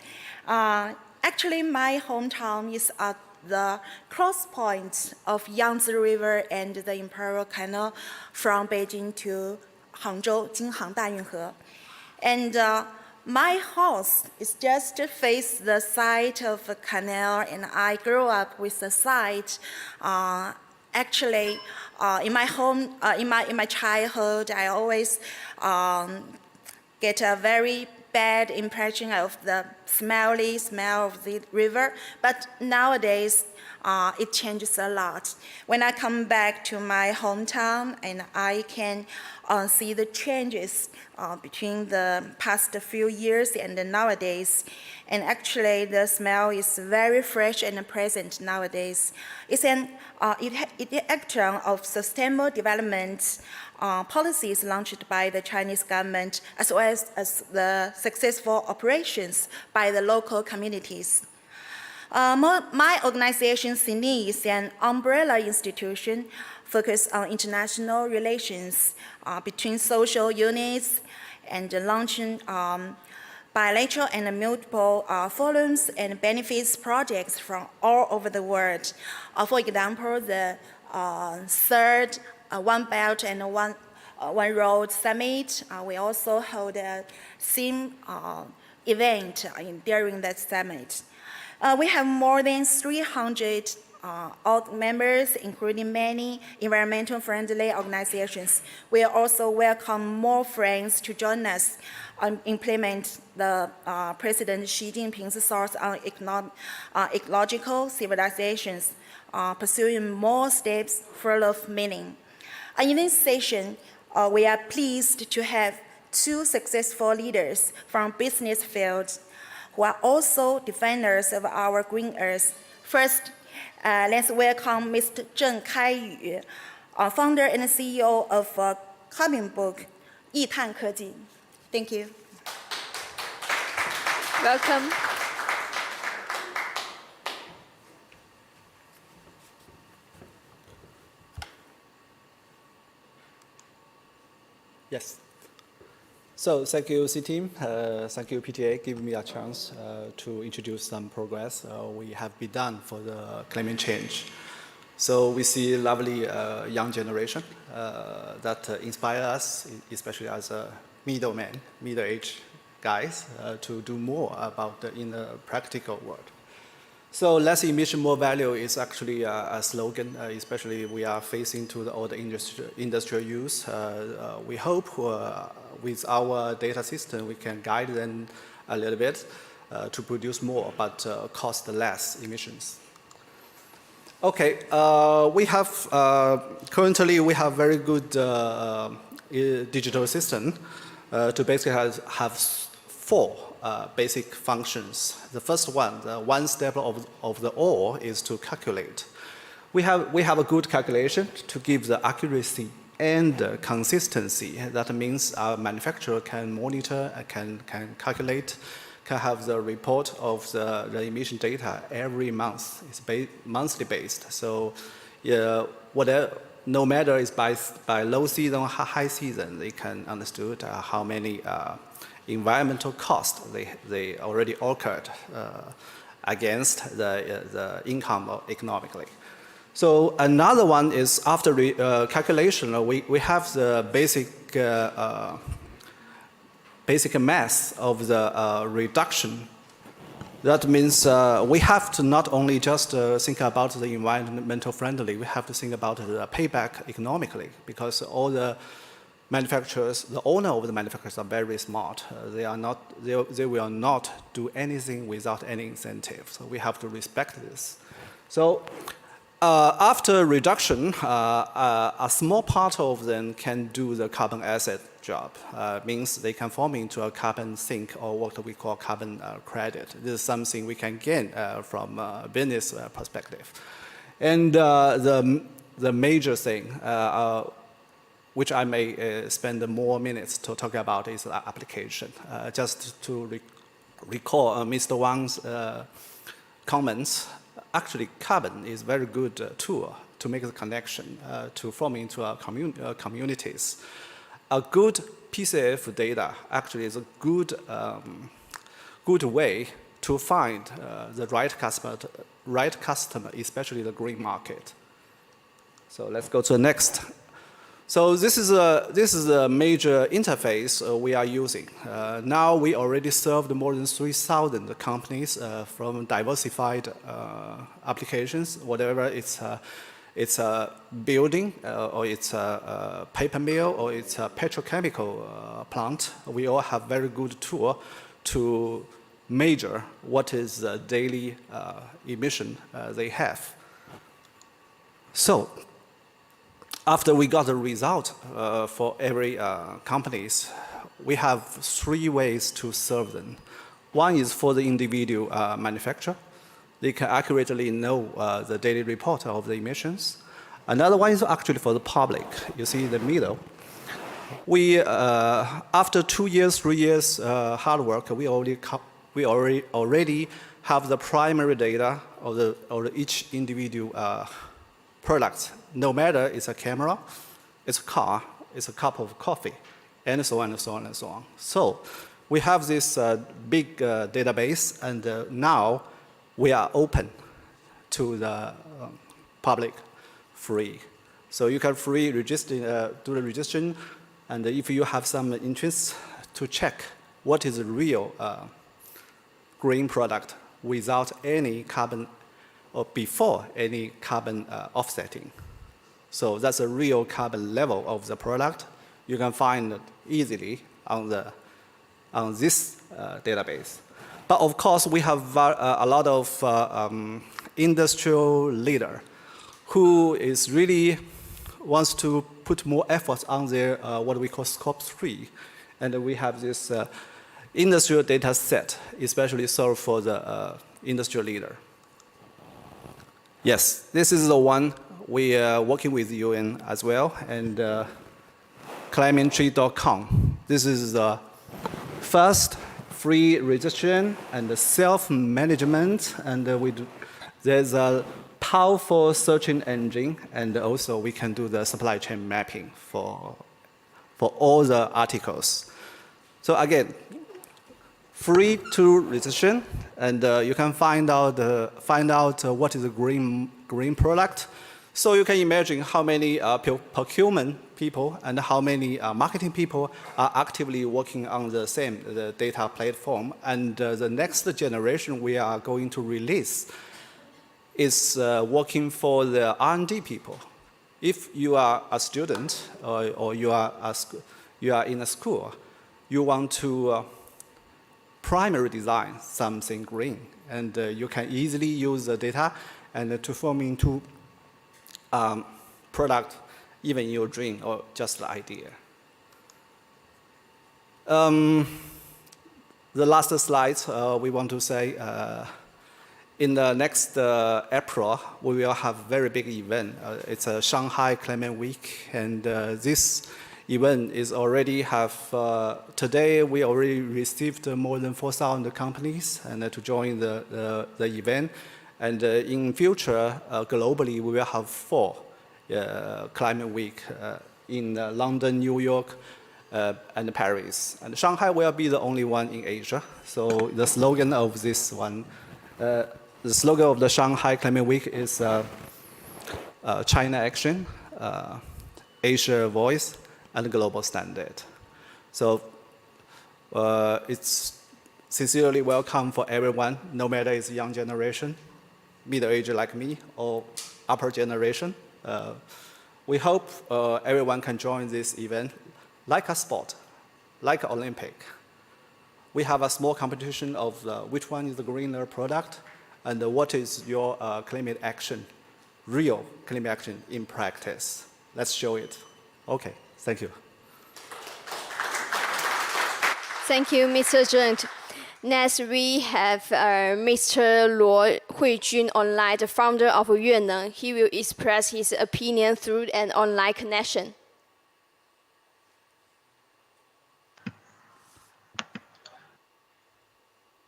Actually, my hometown is at the cross point of Yangtze River and the Imperial Canal from Beijing to Hangzhou, Jinhang Dayunhe. And my house is just face the side of a canal, and I grew up with the site. Actually, in my home, in my childhood, I always get a very bad impression of the smelly smell of the river, but nowadays it changes a lot. When I come back to my hometown, and I can see the changes between the past few years and nowadays, and actually the smell is very fresh and present nowadays. It's an action of sustainable development policies launched by the Chinese government, as well as the successful operations by the local communities. My organization, CINI, is an umbrella institution focused on international relations between social units and launching bilateral and multiple forums and benefits projects from all over the world. For example, the third One Belt and One Road Summit. We also hold a theme event during that summit. We have more than 300 all members, including many environmental-friendly organizations. We also welcome more friends to join us and implement the President Xi Jinping's thoughts on ecological civilizations, pursuing more steps full of meaning. In this session, we are pleased to have two successful leaders from business fields who are also defenders of our green earth. First, let's welcome Mr. Zheng Kaiyu, founder and CEO of Carbon Book, 易碳科技. Thank you. Welcome. Yes. So thank you, C-Team. Thank you, PTA, giving me a chance to introduce some progress we have been done for the climate change. So we see lovely young generation that inspire us, especially as a middleman, middle-aged guys, to do more about in the practical world. So less emission, more value is actually a slogan, especially we are facing to all the industrial use. We hope with our data system, we can guide them a little bit to produce more, but cost less emissions. Okay, we have, currently we have very good digital system to basically have four basic functions. The first one, the one step of the all is to calculate. We have a good calculation to give the accuracy and consistency. That means our manufacturer can monitor, can calculate, can have the report of the emission data every month. It's monthly based. So whatever, no matter it's by low season or high season, they can understood how many environmental costs they already occurred against the income economically. So another one is after calculation, we have the basic mass of the reduction. That means we have to not only just think about the environmental friendly, we have to think about the payback economically, because all the manufacturers, the owner of the manufacturers are very smart. They will not do anything without any incentive. So we have to respect this. So after reduction, a small part of them can do the carbon asset job. Means they can form into a carbon sink or what we call carbon credit. This is something we can gain from a business perspective. And the major thing, which I may spend more minutes to talk about, is the application. Just to recall Mr. Wang's comments, actually carbon is a very good tool to make the connection, to form into communities. A good PCF data actually is a good way to find the right customer, especially the green market. So let's go to the next. So this is a major interface we are using. Now we already served more than 3,000 companies from diversified applications, whatever it's a building or it's a paper mill or it's a petrochemical plant. We all have very good tool to measure what is the daily emission they have. So after we got the result for every companies, we have three ways to serve them. One is for the individual manufacturer. They can accurately know the daily report of the emissions. Another one is actually for the public. You see in the middle. We, after 2 years, 3 years hard work, we already have the primary data of each individual product. No matter it's a camera, it's a car, it's a cup of coffee, and so on and so on and so on. So we have this big database, and now we are open to the public free. So you can free register, do the registration, and if you have some interest to check what is a real green product without any carbon or before any carbon offsetting. So that's a real carbon level of the product. You can find it easily on this database. But of course, we have a lot of industrial leader who is really wants to put more efforts on their what we call scope 3. And we have this industrial data set, especially served for the industrial leader. Yes, this is the one we are working with UN as well, and climatetree.com. This is the first free registration and self-management, and there's a powerful searching engine, and also we can do the supply chain mapping for all the articles. So again, free to registration, and you can find out what is a green product. So you can imagine how many procurement people and how many marketing people are actively working on the data platform. And the next generation we are going to release is working for the R&D people. If you are a student or you are in a school, you want to primary design something green, and you can easily use the data and to form into product, even in your dream or just the idea. The last slide, we want to say, in the next April, we will have a very big event. It's a Shanghai Climate Week, and this event is already today we already received more than 4,000 companies and to join the event. And in future, globally, we will have 4 Climate Week in London, New York, and Paris. And Shanghai will be the only one in Asia. So the slogan of this one, the slogan of the Shanghai Climate Week is China Action, Asia Voice, and Global Standard. So it's sincerely welcome for everyone, no matter it's young generation, middle age like me, or upper generation. We hope everyone can join this event like a sport, like an Olympic. We have a small competition of which one is the greener product and what is your climate action, real climate action in practice. Let's show it. Okay, thank you. Thank you, Mr. Zheng. Next, we have Mr. Luo Huijun online, the founder of Yuenneng. He will express his opinion through an online connection.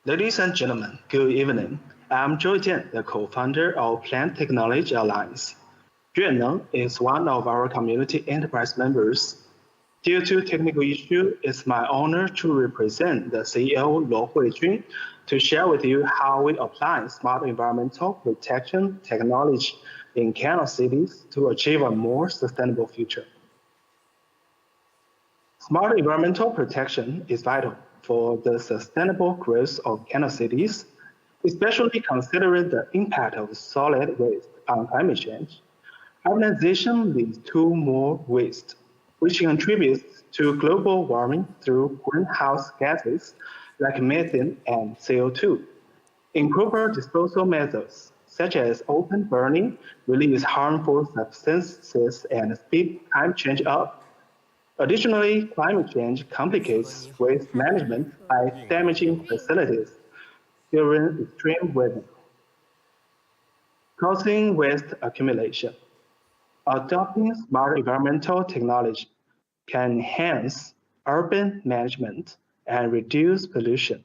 Ladies and gentlemen, good evening. I'm Zhou Jian, the co-founder of Plant Technology Alliance. Yuenneng is one of our community enterprise members. Due to technical issue, it's my honor to represent the CEO Luo Huijun to share with you how we apply smart environmental protection technology in Canal cities to achieve a more sustainable future. Smart environmental protection is vital for the sustainable growth of Canal cities, especially considering the impact of solid waste on climate change. Urbanization leads to more waste, which contributes to global warming through greenhouse gases like methane and CO2. Improper disposal methods, such as open burning, release harmful substances and speed climate change up. Additionally, climate change complicates waste management by damaging facilities during extreme weather, causing waste accumulation. Adopting smart environmental technology can enhance urban management and reduce pollution,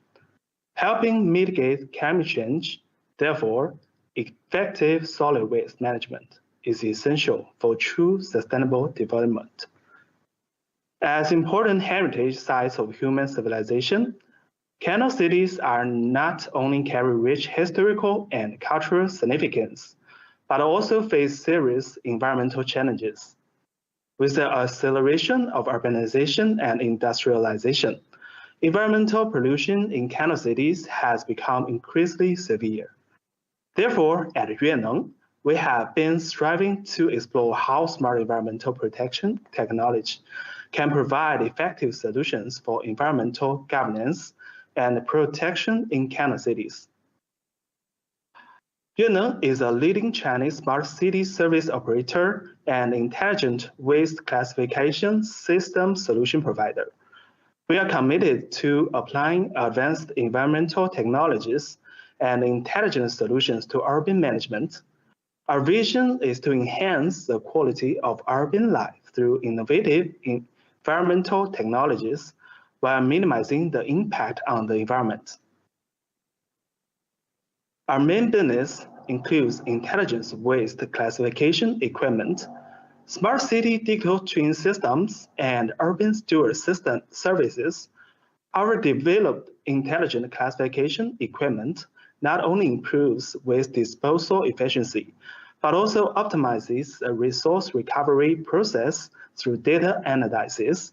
helping mitigate climate change. Therefore, effective solid waste management is essential for true sustainable development. As important heritage sites of human civilization, Canal cities are not only carry rich historical and cultural significance, but also face serious environmental challenges. With the acceleration of urbanization and industrialization, environmental pollution in Canal cities has become increasingly severe. Therefore, at Yuenneng, we have been striving to explore how smart environmental protection technology can provide effective solutions for environmental governance and protection in Canal cities. Yuenneng is a leading Chinese smart city service operator and intelligent waste classification system solution provider. We are committed to applying advanced environmental technologies and intelligent solutions to urban management. Our vision is to enhance the quality of urban life through innovative environmental technologies while minimizing the impact on the environment. Our main business includes intelligent waste classification equipment, smart city digital twin systems, and urban steward system services. Our developed intelligent classification equipment not only improves waste disposal efficiency, but also optimizes the resource recovery process through data analysis.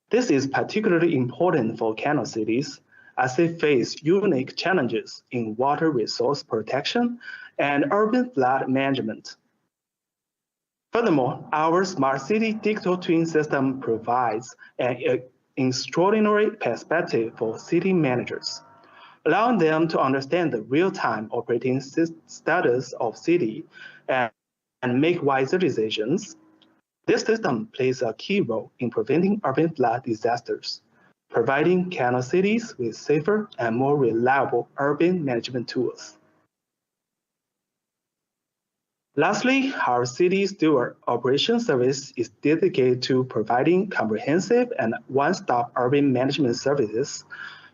This is particularly important for canal cities as they face unique challenges in water resource protection and urban flood management. Furthermore, our smart city digital twin system provides an extraordinary perspective for city managers, allowing them to understand the real-time operating status of city and make wiser decisions. This system plays a key role in preventing urban flood disasters, providing canal cities with safer and more reliable urban management tools. Lastly, our city steward operation service is dedicated to providing comprehensive and one-stop urban management services.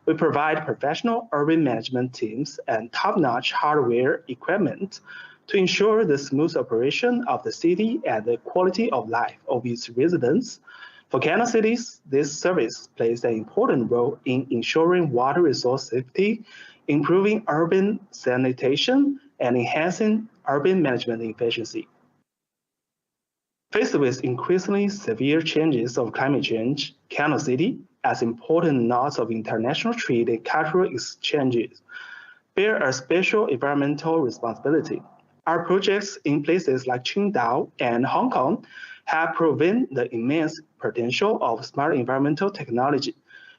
We provide professional urban management teams and top-notch hardware equipment to ensure the smooth operation of the city and the quality of life of its residents. For canal cities, this service plays an important role in ensuring water resource safety, improving urban sanitation, and enhancing urban management efficiency. Faced with increasingly severe changes of climate change, Canal City, as important nodes of international trade and cultural exchanges, bear a special environmental responsibility. Our projects in places like Qingdao and Hong Kong have proven the immense potential of smart environmental technology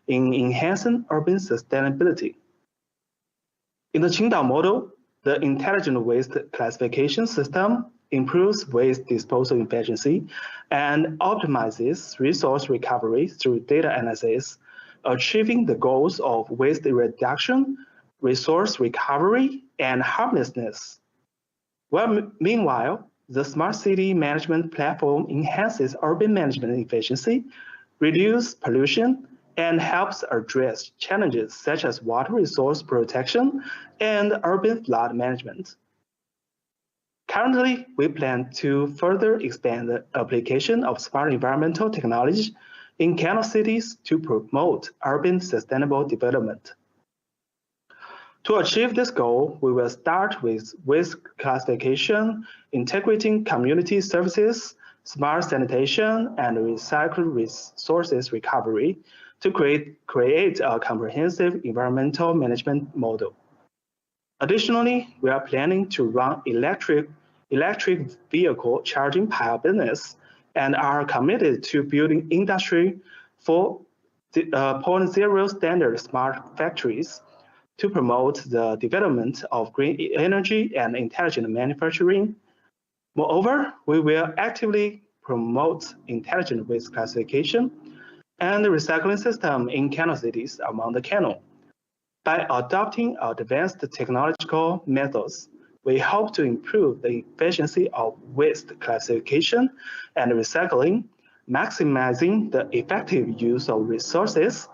in enhancing urban sustainability. In the Qingdao model, the intelligent waste classification system improves waste disposal efficiency and optimizes resource recovery through data analysis, achieving the goals of waste reduction, resource recovery, and harmlessness. Well, meanwhile, the smart city management platform enhances urban management efficiency, reduces pollution, and helps address challenges such as water resource protection and urban flood management. Currently, we plan to further expand the application of smart environmental technology in canal cities to promote urban sustainable development. To achieve this goal, we will start with waste classification, integrating community services, smart sanitation, and recycled resources recovery to create a comprehensive environmental management model. Additionally, we are planning to run electric vehicle charging pile business and are committed to building Industry 4.0 standard smart factories to promote the development of green energy and intelligent manufacturing. Moreover, we will actively promote intelligent waste classification and the recycling system in canal cities among the canal. By adopting advanced technological methods, we hope to improve the efficiency of waste classification and recycling, maximizing the effective use of resources.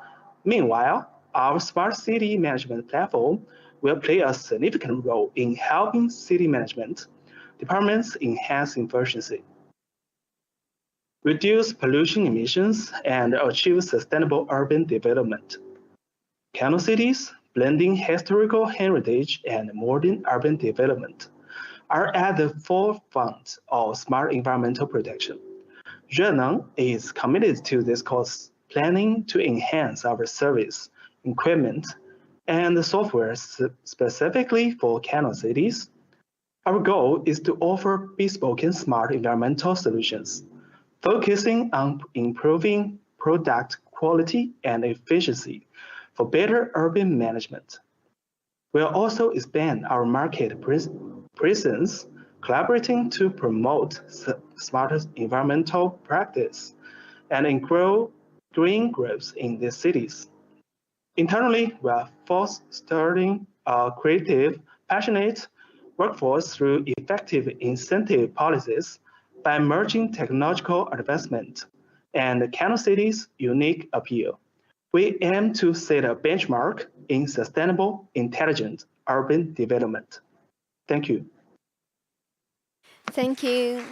Meanwhile, our smart city management platform will play a significant role in helping city management departments enhance efficiency, reduce pollution emissions, and achieve sustainable urban development. Canal cities, blending historical heritage and modern urban development, are at the forefront of smart environmental protection. Yuenneng is committed to this cause, planning to enhance our service, equipment, and software specifically for canal cities. Our goal is to offer bespoke and smart environmental solutions, focusing on improving product quality and efficiency for better urban management. We'll also expand our market presence, collaborating to promote smarter environmental practice and grow green growth in these cities. Internally, we are fostering a creative, passionate workforce through effective incentive policies by merging technological advancement and Canal City's unique appeal. We aim to set a benchmark in sustainable, intelligent urban development. Thank you. Thank you.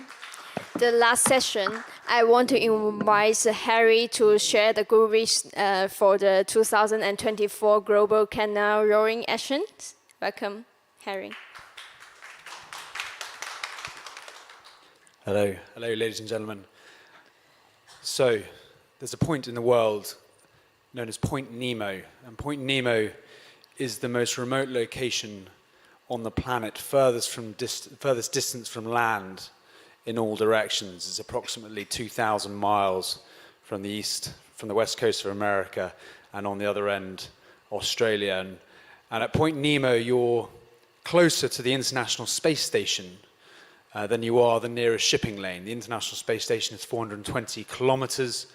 The last session, I want to invite Harry to share the good wish for the 2024 Global Canal Rowing Action. Welcome, Harry. Hello, ladies and gentlemen. So, there's a point in the world known as Point Nemo, and Point Nemo is the most remote location on the planet, furthest distance from land in all directions. It's approximately 2,000 miles from the west coast of America, and on the other end, Australia. And at Point Nemo, you're closer to the International Space Station than you are the nearest shipping lane. The International Space Station is 420 kilometers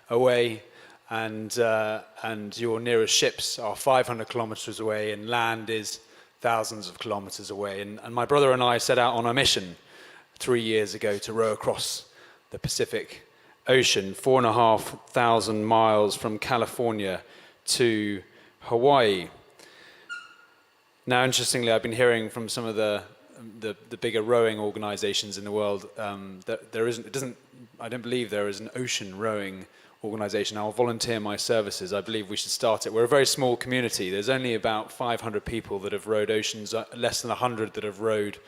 away, and your nearest ships are 500 kilometers away, and land is thousands of kilometers away. And my brother and I set out on a mission 3 years ago to row across the Pacific Ocean, 4,500 miles from California to Hawaii. Now, interestingly, I've been hearing from some of the bigger rowing organizations in the world that I don't believe there is an ocean rowing organization. I'll volunteer my services. I believe we should start it. We're a very small community. There's only about 500 people that have rowed oceans, less than 100 that have rowed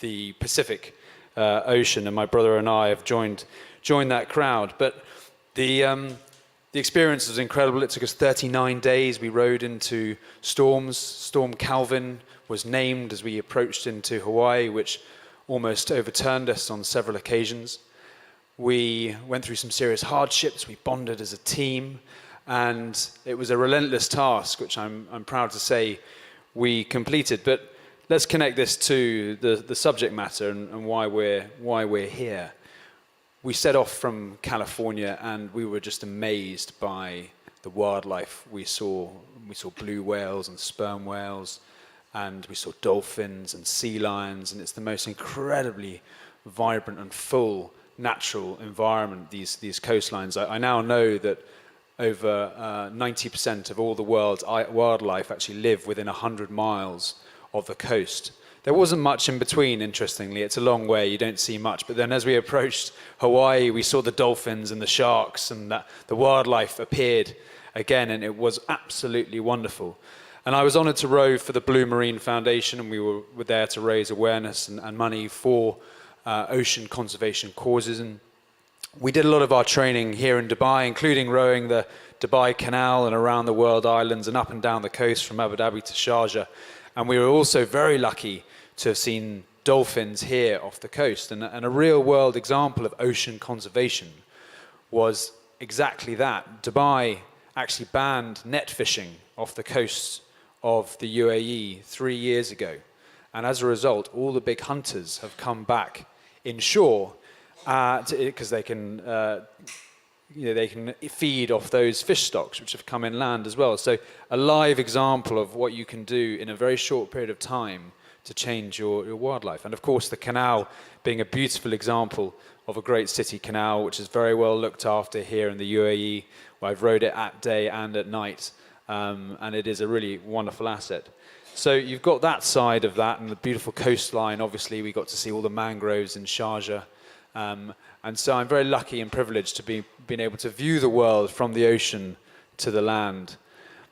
the Pacific Ocean, and my brother and I have joined that crowd. But the experience was incredible. It took us 39 days. We rowed into storms. Storm Calvin was named as we approached into Hawaii, which almost overturned us on several occasions. We went through some serious hardships. We bonded as a team, and it was a relentless task, which I'm proud to say we completed. But let's connect this to the subject matter and why we're here. We set off from California, and we were just amazed by the wildlife we saw. We saw blue whales and sperm whales, and we saw dolphins and sea lions, and it's the most incredibly vibrant and full natural environment, these coastlines. I now know that over 90% of all the world's wildlife actually live within 100 miles of the coast. There wasn't much in between, interestingly. It's a long way, you don't see much. But then as we approached Hawaii, we saw the dolphins and the sharks, and the wildlife appeared again, and it was absolutely wonderful. And I was honored to row for the Blue Marine Foundation, and we were there to raise awareness and money for ocean conservation causes. And we did a lot of our training here in Dubai, including rowing the Dubai Canal and around the world islands and up and down the coast from Abu Dhabi to Sharjah. And we were also very lucky to have seen dolphins here off the coast. And a real world example of ocean conservation was exactly that. Dubai actually banned net fishing off the coast of the UAE 3 years ago. And as a result, all the big hunters have come back inshore because they can feed off those fish stocks which have come inland as well. So a live example of what you can do in a very short period of time to change your wildlife. And of course, the canal being a beautiful example of a great city canal, which is very well looked after here in the UAE, where I've rowed it at day and at night, and it is a really wonderful asset. So you've got that side of that, and the beautiful coastline. Obviously, we got to see all the mangroves in Sharjah. And so I'm very lucky and privileged to be being able to view the world from the ocean to the land.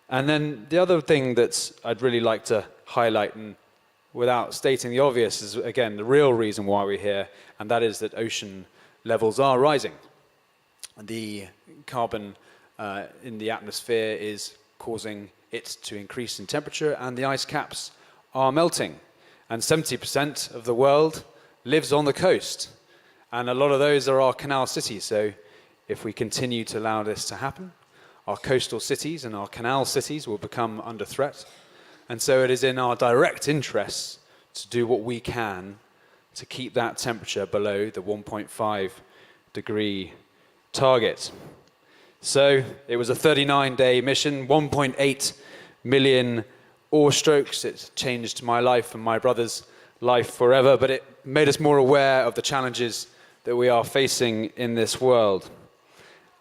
And then the other thing that I'd really like to highlight, and without stating the obvious, is again the real reason why we're here, and that is that ocean levels are rising. The carbon in the atmosphere is causing it to increase in temperature, and the ice caps are melting. And 70% of the world lives on the coast. And a lot of those are our canal cities. So if we continue to allow this to happen, our coastal cities and our canal cities will become under threat. And so it is in our direct interests to do what we can to keep that temperature below the 1.5 degree target. So it was a 39-day mission, 1.8 million oar strokes. It changed my life and my brother's life forever, but it made us more aware of the challenges that we are facing in this world.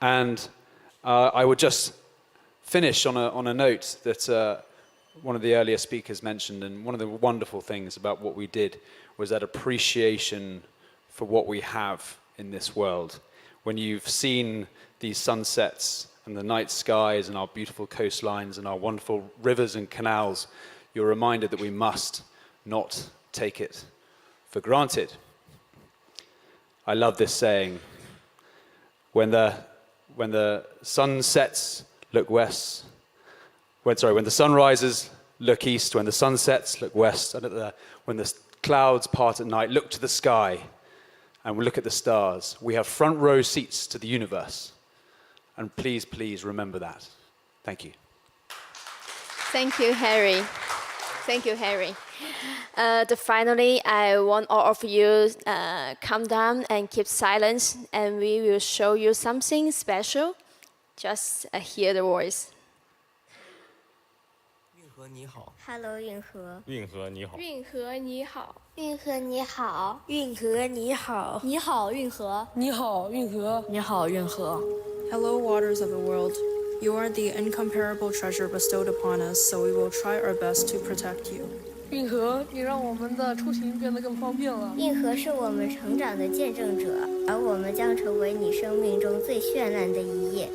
And I would just finish on a note that one of the earlier speakers mentioned, and one of the wonderful things about what we did was that appreciation for what we have in this world. When you've seen these sunsets and the night skies and our beautiful coastlines and our wonderful rivers and canals, you're reminded that we must not take it for granted. I love this saying, when the sun sets, look west. When the sun rises, look east. When the sun sets, look west. And when the clouds part at night, look to the sky and we look at the stars. We have front row seats to the universe. And please, please remember that. Thank you. Thank you, Harry. Thank you, Harry. Finally, I want all of you calm down and keep silence, and we will show you something special. Just hear the voice. Hello, 运河。运河你好。运河你好。运河你好。运河你好。你好，运河。你好，运河。你好，运河. Hello, waters of the world. You are the incomparable treasure bestowed upon us, so we will try our best to protect you. 运河，你让我们的出行变得更方便了。运河是我们成长的见证者，而我们将成为你生命中最绚烂的一页，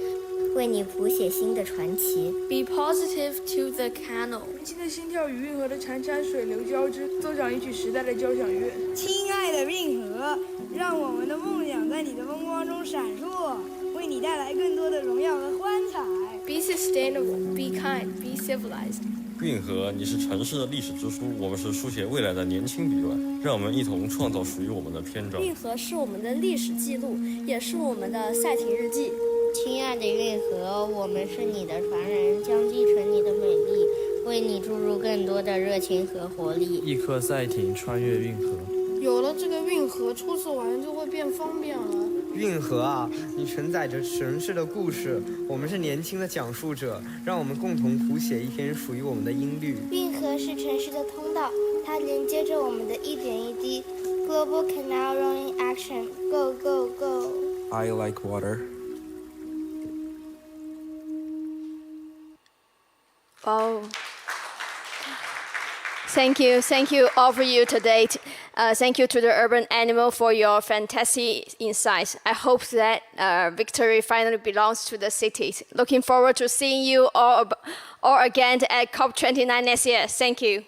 为你谱写新的传奇。Be positive to the canal. 年轻的心跳与运河的潺潺水流交织，奏响一曲时代的交响乐。亲爱的运河，让我们的梦想在你的风光中闪烁，为你带来更多的荣耀和欢彩。Be sustainable. Be kind. Be civilized. 运河，你是城市的历史之书，我们是书写未来的年轻笔乱，让我们一同创造属于我们的篇章。运河是我们的历史记录，也是我们的赛艇日记。亲爱的运河，我们是你的船人，将继承你的美丽，为你注入更多的热情和活力。一颗赛艇穿越运河。有了这个运河，出次玩就会变方便了。运河啊，你承载着城市的故事，我们是年轻的讲述者，让我们共同谱写一篇属于我们的音律。运河是城市的通道，它连接着我们的一点一滴。Global Canal Rowing Action, go go go! I like water. Oh. Thank you all of you today. Thank you to the urban animal for your fantastic insights. I hope that victory finally belongs to the cities. Looking forward to seeing you all again at COP29 next year. Thank you.